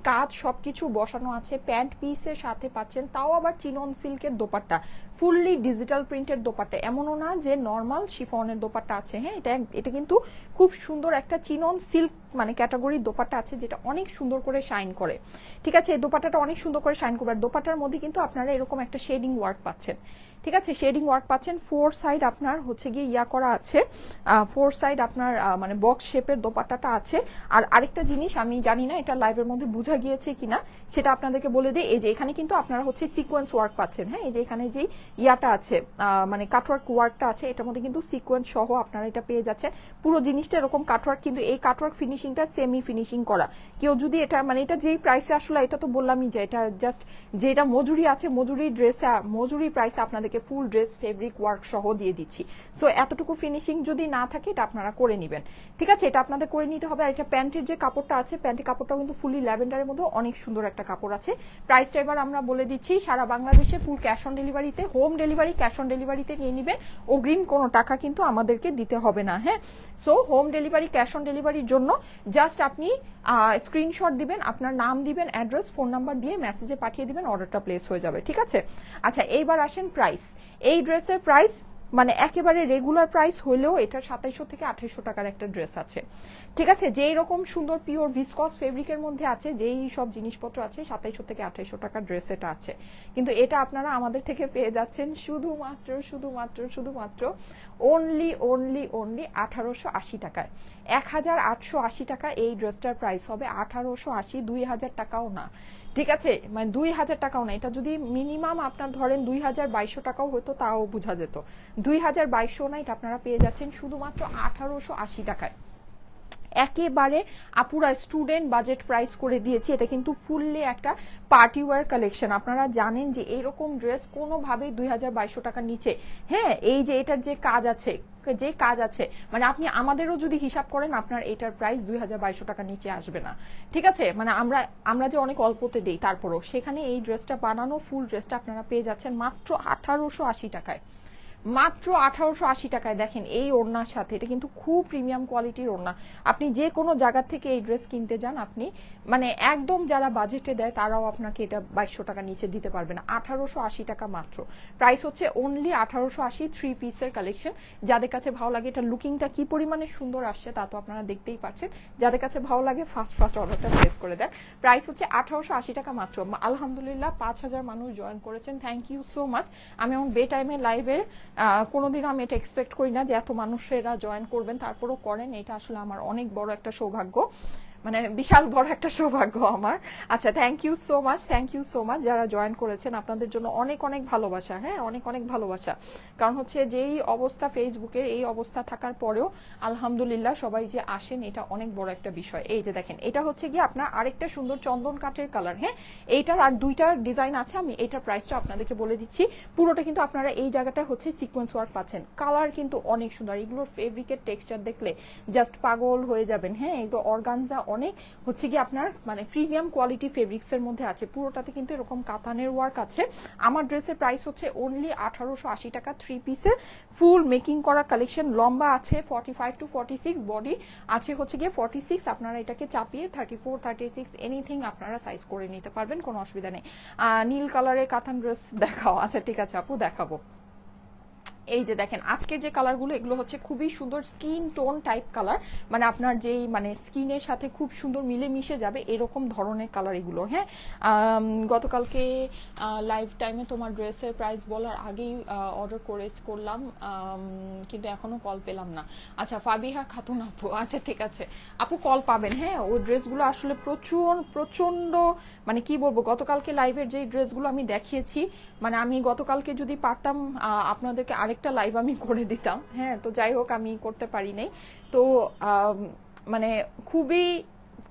কাজ সবকিছু বসানো আছে। প্যান্ট পিসের সাথে পাচ্ছেন, তাও আবার চিনন সিল্কের দোপাট্টা, ফুললি ডিজিটাল প্রিন্টের দোপাট্টা, এমনও না যে নর্মাল শিফনের দোপাট্টা আছে। হ্যাঁ, এটা কিন্তু খুব সুন্দর একটা চিনন সিল্ক মানে ক্যাটাগরির দোপাট্টা আছে, যেটা অনেক সুন্দর করে শাইন করে। ঠিক আছে, এই দোপাট্টাটা অনেক সুন্দর করে শাইন করবে। আর দোপাট্টার মধ্যে কিন্তু আপনারা এরকম একটা শেডিং ওয়ার্ক পাচ্ছেন। ঠিক আছে, শেডিং ওয়ার্ক পাচ্ছেন। 4 সাইড আপনার হচ্ছে গিয়ে ইয়া করা আছে, 4 সাইড আপনার মানে বক্স শেপের দোপাট্টাটা আছে। আর আরেকটা জিনিস আমি জানি না এটা লাইভের মধ্যে বোঝা গিয়েছে কিনা, সেটা আপনাদেরকে বলে দিই। এই যে এখানে কিন্তু আপনারা হচ্ছে সিকোয়েন্স ওয়ার্ক পাচ্ছেন। হ্যাঁ, এই যে এখানে যে ইয়াটা আছে মানে কাটওয়ার্ক ওয়ার্কটা আছে, এটার মধ্যে কিন্তু সিকোয়েন্স সহ আপনারা এটা পেয়ে যাচ্ছেন। পুরো জিনিসটা এরকম কাটওয়ার্ক, কিন্তু এই কাটওয়ার্ক ফিনিশিংটা সেমি ফিনিশিং করা। কেউ যদি এটা মানে এটা যেই প্রাইসে আসলে, এটা তো বললামই যে এটা জাস্ট যেটা মজুরি আছে, মজুরি ড্রেসে মজুরি প্রাইসে আপনাদেরকে ফুল ড্রেস ফেব্রিক ওয়ার্ক সহ দিয়ে দিচ্ছি। সো এতটুকু ফিনিশিং যদি না থাকে এটা আপনারা করে নেবেন। ঠিক আছে, এটা আপনাদের করে নিতে হবে। আর এটা প্যান্টের যে কাপড়টা আছে, প্যান্টের কাপড়টাও কিন্তু ফুলি ল্যাভেন্ডারের মধ্যে অনেক সুন্দর একটা কাপড় আছে। প্রাইসটা এবার আমরা বলে দিচ্ছি, সারা বাংলাদেশে ফুল ক্যাশ অন ডেলিভারিতে, হোম ডেলিভারি ক্যাশ অন ডেলিভারিতে নিয়ে নেবেন, অগ্রিম কোনো টাকা কিন্তু আমাদেরকে দিতে হবে না। হ্যাঁ, so home delivery cash on ডেলিভারির জন্য জাস্ট আপনি স্ক্রিনশট দিবেন, আপনার নাম দিবেন, অ্যাড্রেস, ফোন নাম্বার দিয়ে মেসেজে পাঠিয়ে দিবেন, অর্ডারটা প্লেস হয়ে যাবে। ঠিক আছে, আচ্ছা এইবার আসেন প্রাইস। এই ড্রেসের প্রাইস মানে একেবারে রেগুলার প্রাইস হলেও এটা 2700 থেকে 2800 টাকার একটা ড্রেস আছে। ঠিক আছে, যেই রকম সুন্দর পিওর ভিসকস ফেব্রিকের মধ্যে আছে, যেই সব জিনিসপত্র আছে, 2700 থেকে 2800 টাকার ড্রেস এটা আছে। কিন্তু এটা আপনারা আমাদের থেকে পেয়ে যাচ্ছেন শুধুমাত্র শুধুমাত্র শুধুমাত্র অনলি অনলি অনলি 1880 টাকায়। 1880 টাকা এই ড্রেসটার প্রাইস হবে। 1880, 2000 টাকাও না। ঠিক আছে, মানে 2000 টাকাও না। এটা যদি মিনিমাম আপনার ধরেন 2200 টাকাও হতো তাও বোঝা যেত। 2200 না, এটা আপনারা পেয়ে যাচ্ছেন শুধুমাত্র 1880 টাকায়। একেবারে আপুরা স্টুডেন্ট বাজেট প্রাইস করে দিয়েছি। এটা কিন্তু ফুললি একটা পার্টি ওয়্যার কালেকশন। আপনারা জানেন যে এইরকম ড্রেস কোনোভাবেই 2200 টাকার নিচে, হ্যাঁ এই যে এটার যে কাজ আছে, যে কাজ আছে মানে আপনি আমাদেরও যদি হিসাব করেন আপনার এটার প্রাইস 2200 টাকার নিচে আসবে না। ঠিক আছে, মানে আমরা যে অনেক অল্পতে দেই, তারপরও সেখানে এই ড্রেসটা বানানো ফুল ড্রেসটা আপনারা পেয়ে যাচ্ছেন মাত্র 1880 টাকায়। মাত্র 1880 টাকায়। দেখেন এই ওড়নার সাথে, এটা কিন্তু খুব প্রিমিয়াম কোয়ালিটির ওড়না। আপনি যে কোনো জায়গা থেকে এই ড্রেস কিনতে যান, আপনি মানে একদম যারা বাজেটে দেয় তারাও আপনাকে এটা 2200 টাকা নিচে দিতে পারবে না। 1880 টাকা মাত্র। প্রাইস হচ্ছে অনলি 1880। 3 পিসের কালেকশন। যাদের কাছে ভালো লাগে, এটা লুকিংটা কি পরিমাণে সুন্দর আসছে তা তো আপনারা দেখতেই পাচ্ছেন। যাদের কাছে ভালো লাগে ফার্স্ট অর্ডারটা প্লেস করে দেন। প্রাইস হচ্ছে 1880 টাকা মাত্র। আলহামদুলিল্লাহ 5000 মানুষ জয়েন করেছেন, থ্যাংক ইউ সো মাচ। আমি এখন বে টাইমে লাইভে কোনোদিনও আমি এটা এক্সপেক্ট করি না যে এত মানুষেরা জয়েন করবেন, তারপরও করেন। এটা আসলে আমার অনেক বড় একটা সৌভাগ্য, মানে বিশাল বড় একটা সৌভাগ্য আমার। আচ্ছা, thank you so much, thank you so much যারা জয়েন করেছেন। আপনাদের জন্য অনেক অনেক ভালোবাসা। হ্যাঁ, অনেক অনেক ভালোবাসা। কারণ হচ্ছে যেই অবস্থা ফেসবুকের, এই অবস্থা থাকার পরেও আলহামদুলিল্লাহ সবাই যে আসেন, এটা অনেক বড় একটা বিষয়। এই যে দেখেন, এটা হচ্ছে গিয়ে আপনার আরেকটা সুন্দর চন্দন কাঠের কালার। হ্যাঁ, এইটার আর দুইটার ডিজাইন আছে, আমি এইটার প্রাইসটা আপনাদেরকে বলে দিচ্ছি। পুরোটা কিন্তু আপনারা এই জায়গাটা হচ্ছে সিকোয়েন্স ওয়ার্ক পাচ্ছেন। কালার কিন্তু অনেক সুন্দর। এগুলোর ফেব্রিকের টেক্সচার দেখলে জাস্ট পাগল হয়ে যাবেন। হ্যাঁ, এগুলো অর্গানজা অনেক হচ্ছে কি আপনার মানে প্রিমিয়াম কোয়ালিটি ফেব্রিক্স এর মধ্যে আছে। পুরোটাতে কিন্তু এরকম কাতানের ওয়ার্ক আছে। আমার ড্রেসের প্রাইস হচ্ছে অনলি 1880 টাকা। 3 পিসের ফুল মেকিং করা কালেকশন। লম্বা আছে 45 টু 46, বডি আছে হচ্ছে গিয়ে 46। আপনারা এটাকে চাপিয়ে 34, 36 এনিথিং আপনারা সাইজ করে নিতে পারবেন, কোনো অসুবিধা নেই। নীল কালারের কাতান ড্রেস দেখাও। আচ্ছা ঠিক আছে আপু, দেখাবো। এই যে দেখেন আজকের যে কালারগুলো, এগুলো হচ্ছে খুবই সুন্দর স্কিন টোন টাইপ কালার, মানে আপনার যেই মানে স্কিনের সাথে খুব সুন্দর মিলে মিশে যাবে এরকম ধরনের কালার এগুলো। হ্যাঁ, গতকালকে লাইভ টাইমে তোমার ড্রেসের প্রাইস বলার আগেই অর্ডার করলাম, কিন্তু এখনো কল পেলাম না। আচ্ছা, ফাবিহা খাতুন আপু, আচ্ছা ঠিক আছে আপু, কল পাবেন। হ্যাঁ, ওই ড্রেসগুলো আসলে প্রচন্ড মানে কি বলবো, গতকালকে লাইভের যে ড্রেসগুলো আমি দেখিয়েছি, মানে আমি গতকালকে যদি পারতাম আপনাদেরকে আরেকটা লাইভ আমি করে দিতাম। হ্যাঁ, তো যাই হোক আমি করতে পারি নাই। তো মানে খুবই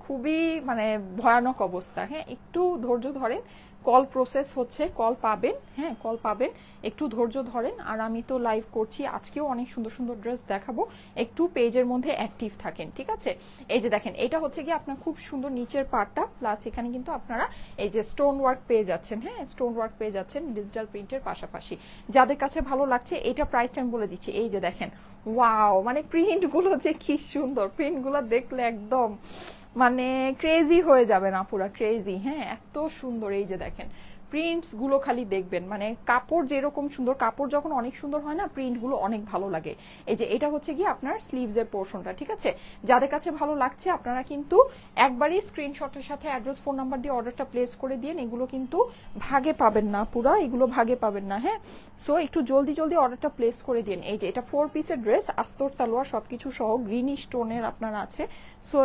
খুবই মানে ভয়ানক অবস্থা। হ্যাঁ, একটু ধৈর্য ধরেন, কল প্রসেস হচ্ছে, কল পাবেন, হ্যাঁ কল পাবেন, একটু ধৈর্য ধরেন। আর আমি তো লাইভ করছি, আজকেও অনেক সুন্দর সুন্দর ড্রেস দেখাবো, একটু পেজের মধ্যে অ্যাক্টিভ থাকেন, ঠিক আছে। এই যে দেখেন, এটা হচ্ছে কি আপনার খুব সুন্দর নিচের পার্টটা, প্লাস এখানে কিন্তু আপনারা এই যে স্টোন ওয়ার্ক পেয়ে যাচ্ছেন, হ্যাঁ স্টোন ওয়ার্ক পেয়ে যাচ্ছেন ডিজিটাল প্রিন্টের পাশাপাশি। যাদের কাছে ভালো লাগছে, এটা প্রাইসটা আমি বলে দিচ্ছি। এই যে দেখেন, ওয়াও, মানে প্রিন্টগুলো যে কি সুন্দর, প্রিন্টগুলো দেখলে একদম মানে ক্রেজি হয়ে যাবে না, পুরা ক্রেজি, হ্যাঁ এত সুন্দর। এই যে দেখেন প্রিন্টস গুলো খালি দেখবেন, মানে কাপড় যেরকম সুন্দর, কাপড় যখন অনেক সুন্দর হয় না, প্রিন্ট গুলো অনেক ভালো লাগে। এই যে এটা হচ্ছে কি আপনার স্লিভস এর পোর্শনটা, ঠিক আছে। যাদের কাছে ভালো লাগছে আপনারা কিন্তু একবারই স্ক্রিনশটের সাথে অ্যাড্রেস ফোন নাম্বার দিয়ে অর্ডারটা প্লেস করে দিন। এগুলো কিন্তু ভাগে পাবেন না, পুরা এগুলো ভাগে পাবেন না, হ্যাঁ। সো একটু জলদি জলদি অর্ডারটা প্লেস করে দিন। এই যে এটা 4 পিসের ড্রেস, আস্তর সালোয়ার সবকিছু সহ, গ্রিন স্টোনের আপনার আছে। সো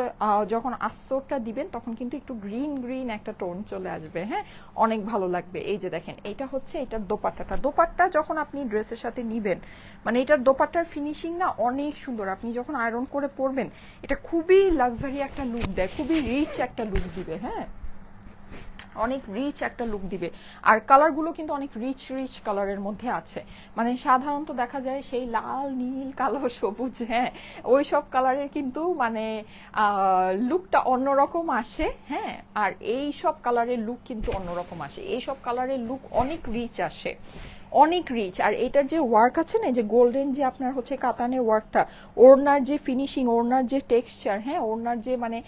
যখন আস্তরটা দিবেন তখন কিন্তু একটু গ্রিন গ্রিন একটা টোন চলে আসবে, হ্যাঁ অনেক ভালো লাগবে। এই যে দেখেন, এটা হচ্ছে এটার দোপাট্টাটা, দোপাট্টা যখন আপনি ড্রেসের সাথে নিবেন, মানে এটার দোপাট্টার ফিনিশিং না অনেক সুন্দর। আপনি যখন আয়রন করে পরবেন, এটা খুবই লাক্সারি একটা লুক দেয়, খুবই রিচ একটা লুক দিবে, হ্যাঁ অনেক রিচ একটা লুক দিবে। আর কালারগুলো কিন্তু অনেক রিচ রিচ কালারের মধ্যে আছে, মানে সাধারণত দেখা যায় সেই লাল নীল কালো সবুজ, হ্যাঁ ওই সব কালারের কিন্তু মানে লুকটা অন্যরকম আসে, হ্যাঁ আর এই সব কালারের লুক কিন্তু অন্যরকম আসে, এই সব কালারের লুক অনেক রিচ আসে, অনেক রিচ। আর এটার যে ওয়ার্ক আছে না, যে গোল্ডেন যে আপনার হচ্ছে কাতানের ওয়ার্কটা, ওড়নার যে ফিনিশিং, ওড়নার যে টেক্সচার, হ্যাঁ ওড়নার যে মানে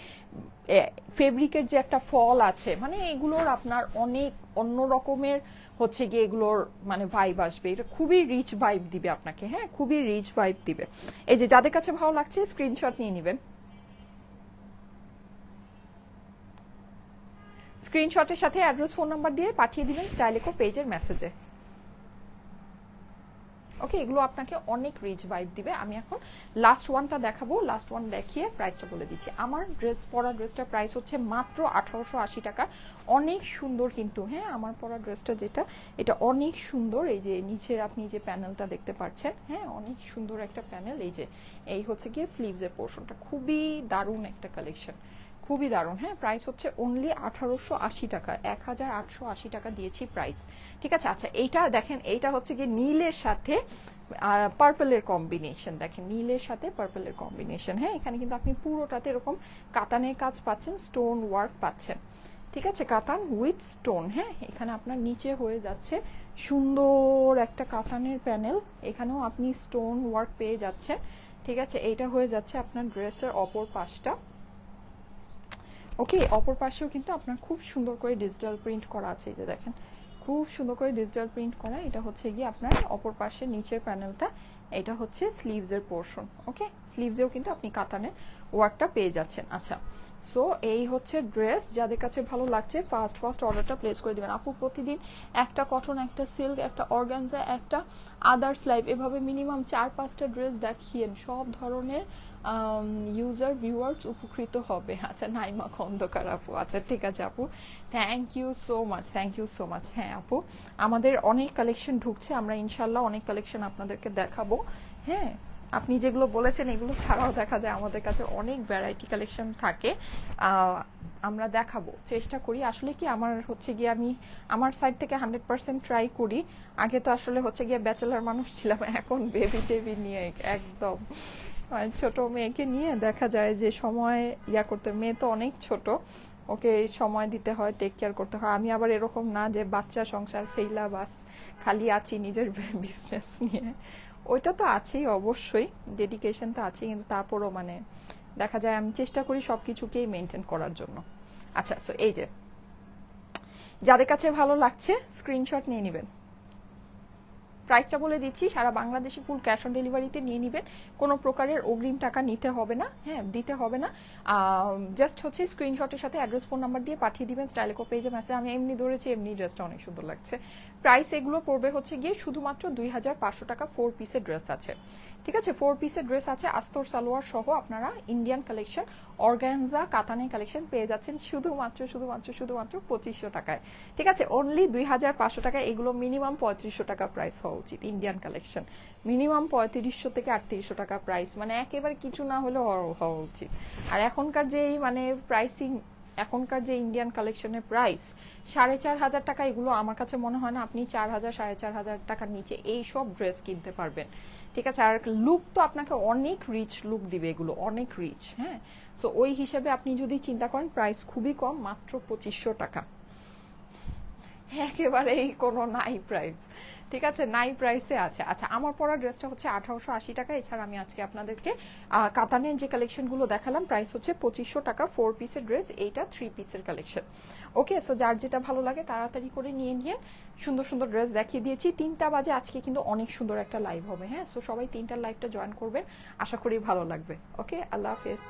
ফেব্রিকের যে একটা ফল আছে, মানে এগুলোর আপনার অনেক অন্য রকমের হচ্ছে গিয়ে এগুলোর মানে ভাইব আসবে, এটা খুবই রিচ ভাইব দিবে আপনাকে, হ্যাঁ খুবই রিচ ভাইব দিবে। এই যে যাদের কাছে ভালো লাগছে স্ক্রিনশট নিয়ে নেবেন, স্ক্রিনশটের সাথে অ্যাড্রেস ফোন নাম্বার দিয়ে পাঠিয়ে দিবেন স্টাইলিকো পেজের মেসেজে। ওকে, এগুলো আপনাকে অনেক রিচ ভাইব দিবে। আমি এখন লাস্ট ওয়ানটা দেখাবো, লাস্ট ওয়ান দেখিয়ে প্রাইসটা বলে দিচ্ছি। আমার ড্রেস পরা ড্রেসটার প্রাইস হচ্ছে মাত্র 1880 টাকা, অনেক সুন্দর কিন্তু, হ্যাঁ আমার পরা ড্রেসটা যেটা, এটা অনেক সুন্দর। এই যে নিচের আপনি যে প্যানেলটা দেখতে পাচ্ছেন, হ্যাঁ অনেক সুন্দর একটা প্যানেল। এই যে এই হচ্ছে গিয়ে স্লিভসের পোর্শনটা, খুবই দারুণ একটা কালেকশন, খুবই দারুণ, হ্যাঁ প্রাইস হচ্ছে অনলি 1880 টাকা, 1880 টাকা দিয়েছি প্রাইস, ঠিক আছে। আচ্ছা এইটা দেখেন, এইটা হচ্ছে গিয়ে নীলের সাথে পার্পলের কম্বিনেশন, দেখেন নীলের সাথে পার্পলের কম্বিনেশন, হ্যাঁ এখানে কিন্তু আপনি পুরোটাতে এরকম কাতানের কাজ পাচ্ছেন, স্টোন ওয়ার্ক পাচ্ছেন, ঠিক আছে কাতান উইথ স্টোন, হ্যাঁ এখানে আপনার নিচে হয়ে যাচ্ছে সুন্দর একটা কাতানের প্যানেল, এখানেও আপনি স্টোন ওয়ার্ক পেয়ে যাচ্ছেন, ঠিক আছে। এইটা হয়ে যাচ্ছে আপনার ড্রেসের অপর পাশটা। ওকে, অপর পাশেও কিন্তু আপনার খুব সুন্দর করে ডিজিটাল প্রিন্ট করা আছে, এই যে দেখেন খুব সুন্দর করে ডিজিটাল প্রিন্ট করা। এটা হচ্ছে গিয়ে আপনার অপর পাশে নিচের প্যানেলটা, এটা হচ্ছে স্লিভসের পোর্শন। ওকে, স্লিভসেও কিন্তু আপনি কাতানের ওয়ার্কটা পেয়ে যাচ্ছেন। আচ্ছা সো এই হচ্ছে ড্রেস, যাদের কাছে ভালো লাগছে ফার্স্ট ফার্স্ট অর্ডারটা প্লেস করে দিবেন। আপু প্রতিদিন একটা কটন, একটা সিল্ক, একটা অর্গানজা, একটা আদার্স লাইভ, এভাবে মিনিমাম 4-5টা ড্রেস দেখিয়েন, সব ধরনের ইউজার ভিউয়ার্স উপকৃত হবে। আচ্ছা নাইমা খন্দকার আপু, আচ্ছা ঠিক আছে আপু, thank you so much, thank you so much. হ্যাঁ আপু আমাদের অনেক কালেকশন ঢুকছে, আমরা ইনশাল্লাহ অনেক কালেকশন আপনাদেরকে দেখাবো, হ্যাঁ আপনি যেগুলো বলেছেন এগুলো ছাড়াও দেখা যায় আমাদের কাছে অনেক ভ্যারাইটি কালেকশন থাকে, আমরা দেখাবো, চেষ্টা করি। আসলে কি আমার হচ্ছে গিয়ে আমি আমার সাইড থেকে 100% ট্রাই করি। আগে তো আসলে হচ্ছে গিয়ে ব্যাচেলার মানুষ ছিলাম, এখন বেবি টেবি নিয়ে একদম ছোট মেয়েকে নিয়ে দেখা যায় যে সময় করতে, মেয়ে তো অনেক ছোট, ওকে সময় দিতে হয়, টেক কেয়ার করতে হয়। আমি আবার এরকম না যে বাচ্চা সংসার ফেইলা বাস খালি আছি নিজের বিজনেস নিয়ে, ওইটা তো আছেই অবশ্যই, ডেডিকেশন তো আছেই, কিন্তু তারপরও মানে দেখা যায় আমি চেষ্টা করি সবকিছুকেই মেনটেন করার জন্য। আচ্ছা সো এই যে যাদের কাছে ভালো লাগছে স্ক্রিনশট নিয়ে নেবেন, প্রাইসটা বলে দিচ্ছি, সারা বাংলাদেশে ফুল ক্যাশ অন ডেলিভারিতে নিয়ে নেবেন, কোনো প্রকারের অগ্রিম টাকা নিতে হবে না, হ্যাঁ দিতে হবে না, জাস্ট হচ্ছে স্ক্রিনশটের সাথে অ্যাড্রেস ফোন নাম্বার দিয়ে পাঠিয়ে দিবেন স্টাইলিকো পেজে মেসেজ। আমি এমনি ধরেছি, এমনি ড্রেসটা অনেক সুন্দর লাগছে। প্রাইস এগুলো পড়বে হচ্ছে গিয়ে শুধুমাত্র 2500 টাকা, 4 পিসের ড্রেস আছে, ঠিক আছে 4 পিসের ড্রেস আছে, আস্তর সালোয়ার সহ আপনারা ইন্ডিয়ান কালেকশন, অর্গানজা, কাতানের কালেকশন পেয়ে যাচ্ছেন শুধুমাত্র শুধুমাত্র শুধুমাত্র 2500 টাকায়, ঠিক আছে অনলি 2500 টাকা। এগুলো মিনিমাম 3500 টাকা প্রাইস হওয়া উচিত, ইন্ডিয়ান কালেকশন মিনিমাম 3500 থেকে 3800 টাকা প্রাইস, মানে একেবারে কিছু না হলেও হওয়া উচিত। আর এখনকার যে মানে প্রাইসিং এখনকার যে ইন্ডিয়ান কালেকশনের প্রাইস 4,500 টাকা, এগুলো আমার কাছে মনে হয় না আপনি 4,000 4,500 টাকার নিচে এই সব ড্রেস কিনতে পারবেন। ঠিক আছে, আর লুক তো আপনাকে অনেক রিচ লুক দিবে, এগুলো অনেক রিচ। হ্যাঁ, সো ওই হিসেবে আপনি যদি চিন্তা করেন প্রাইস খুবই কম, মাত্র 2500 টাকা, একেবারেই কোনো নাই প্রাইস। ঠিক আছে, নাই প্রাইসে আছে। আচ্ছা, আমার পরা ড্রেসটা হচ্ছে 1880 টাকা। এছাড়া আমি আজকে আপনাদেরকে কাতানের যে কালেকশনগুলো দেখালাম প্রাইস হচ্ছে 2500 টাকা। 4 পিসের ড্রেস, এইটা 3 পিসের কালেকশন। ওকে, সো যার যেটা ভালো লাগে তাড়াতাড়ি করে নিয়ে নিয়ে। সুন্দর সুন্দর ড্রেস দেখিয়ে দিয়েছি। 3টা বাজে আজকে কিন্তু অনেক সুন্দর একটা লাইভ হবে। হ্যাঁ, সো সবাই 3টার লাইভটা জয়েন করবেন, আশা করি ভালো লাগবে। ওকে, আল্লাহ হাফেজ।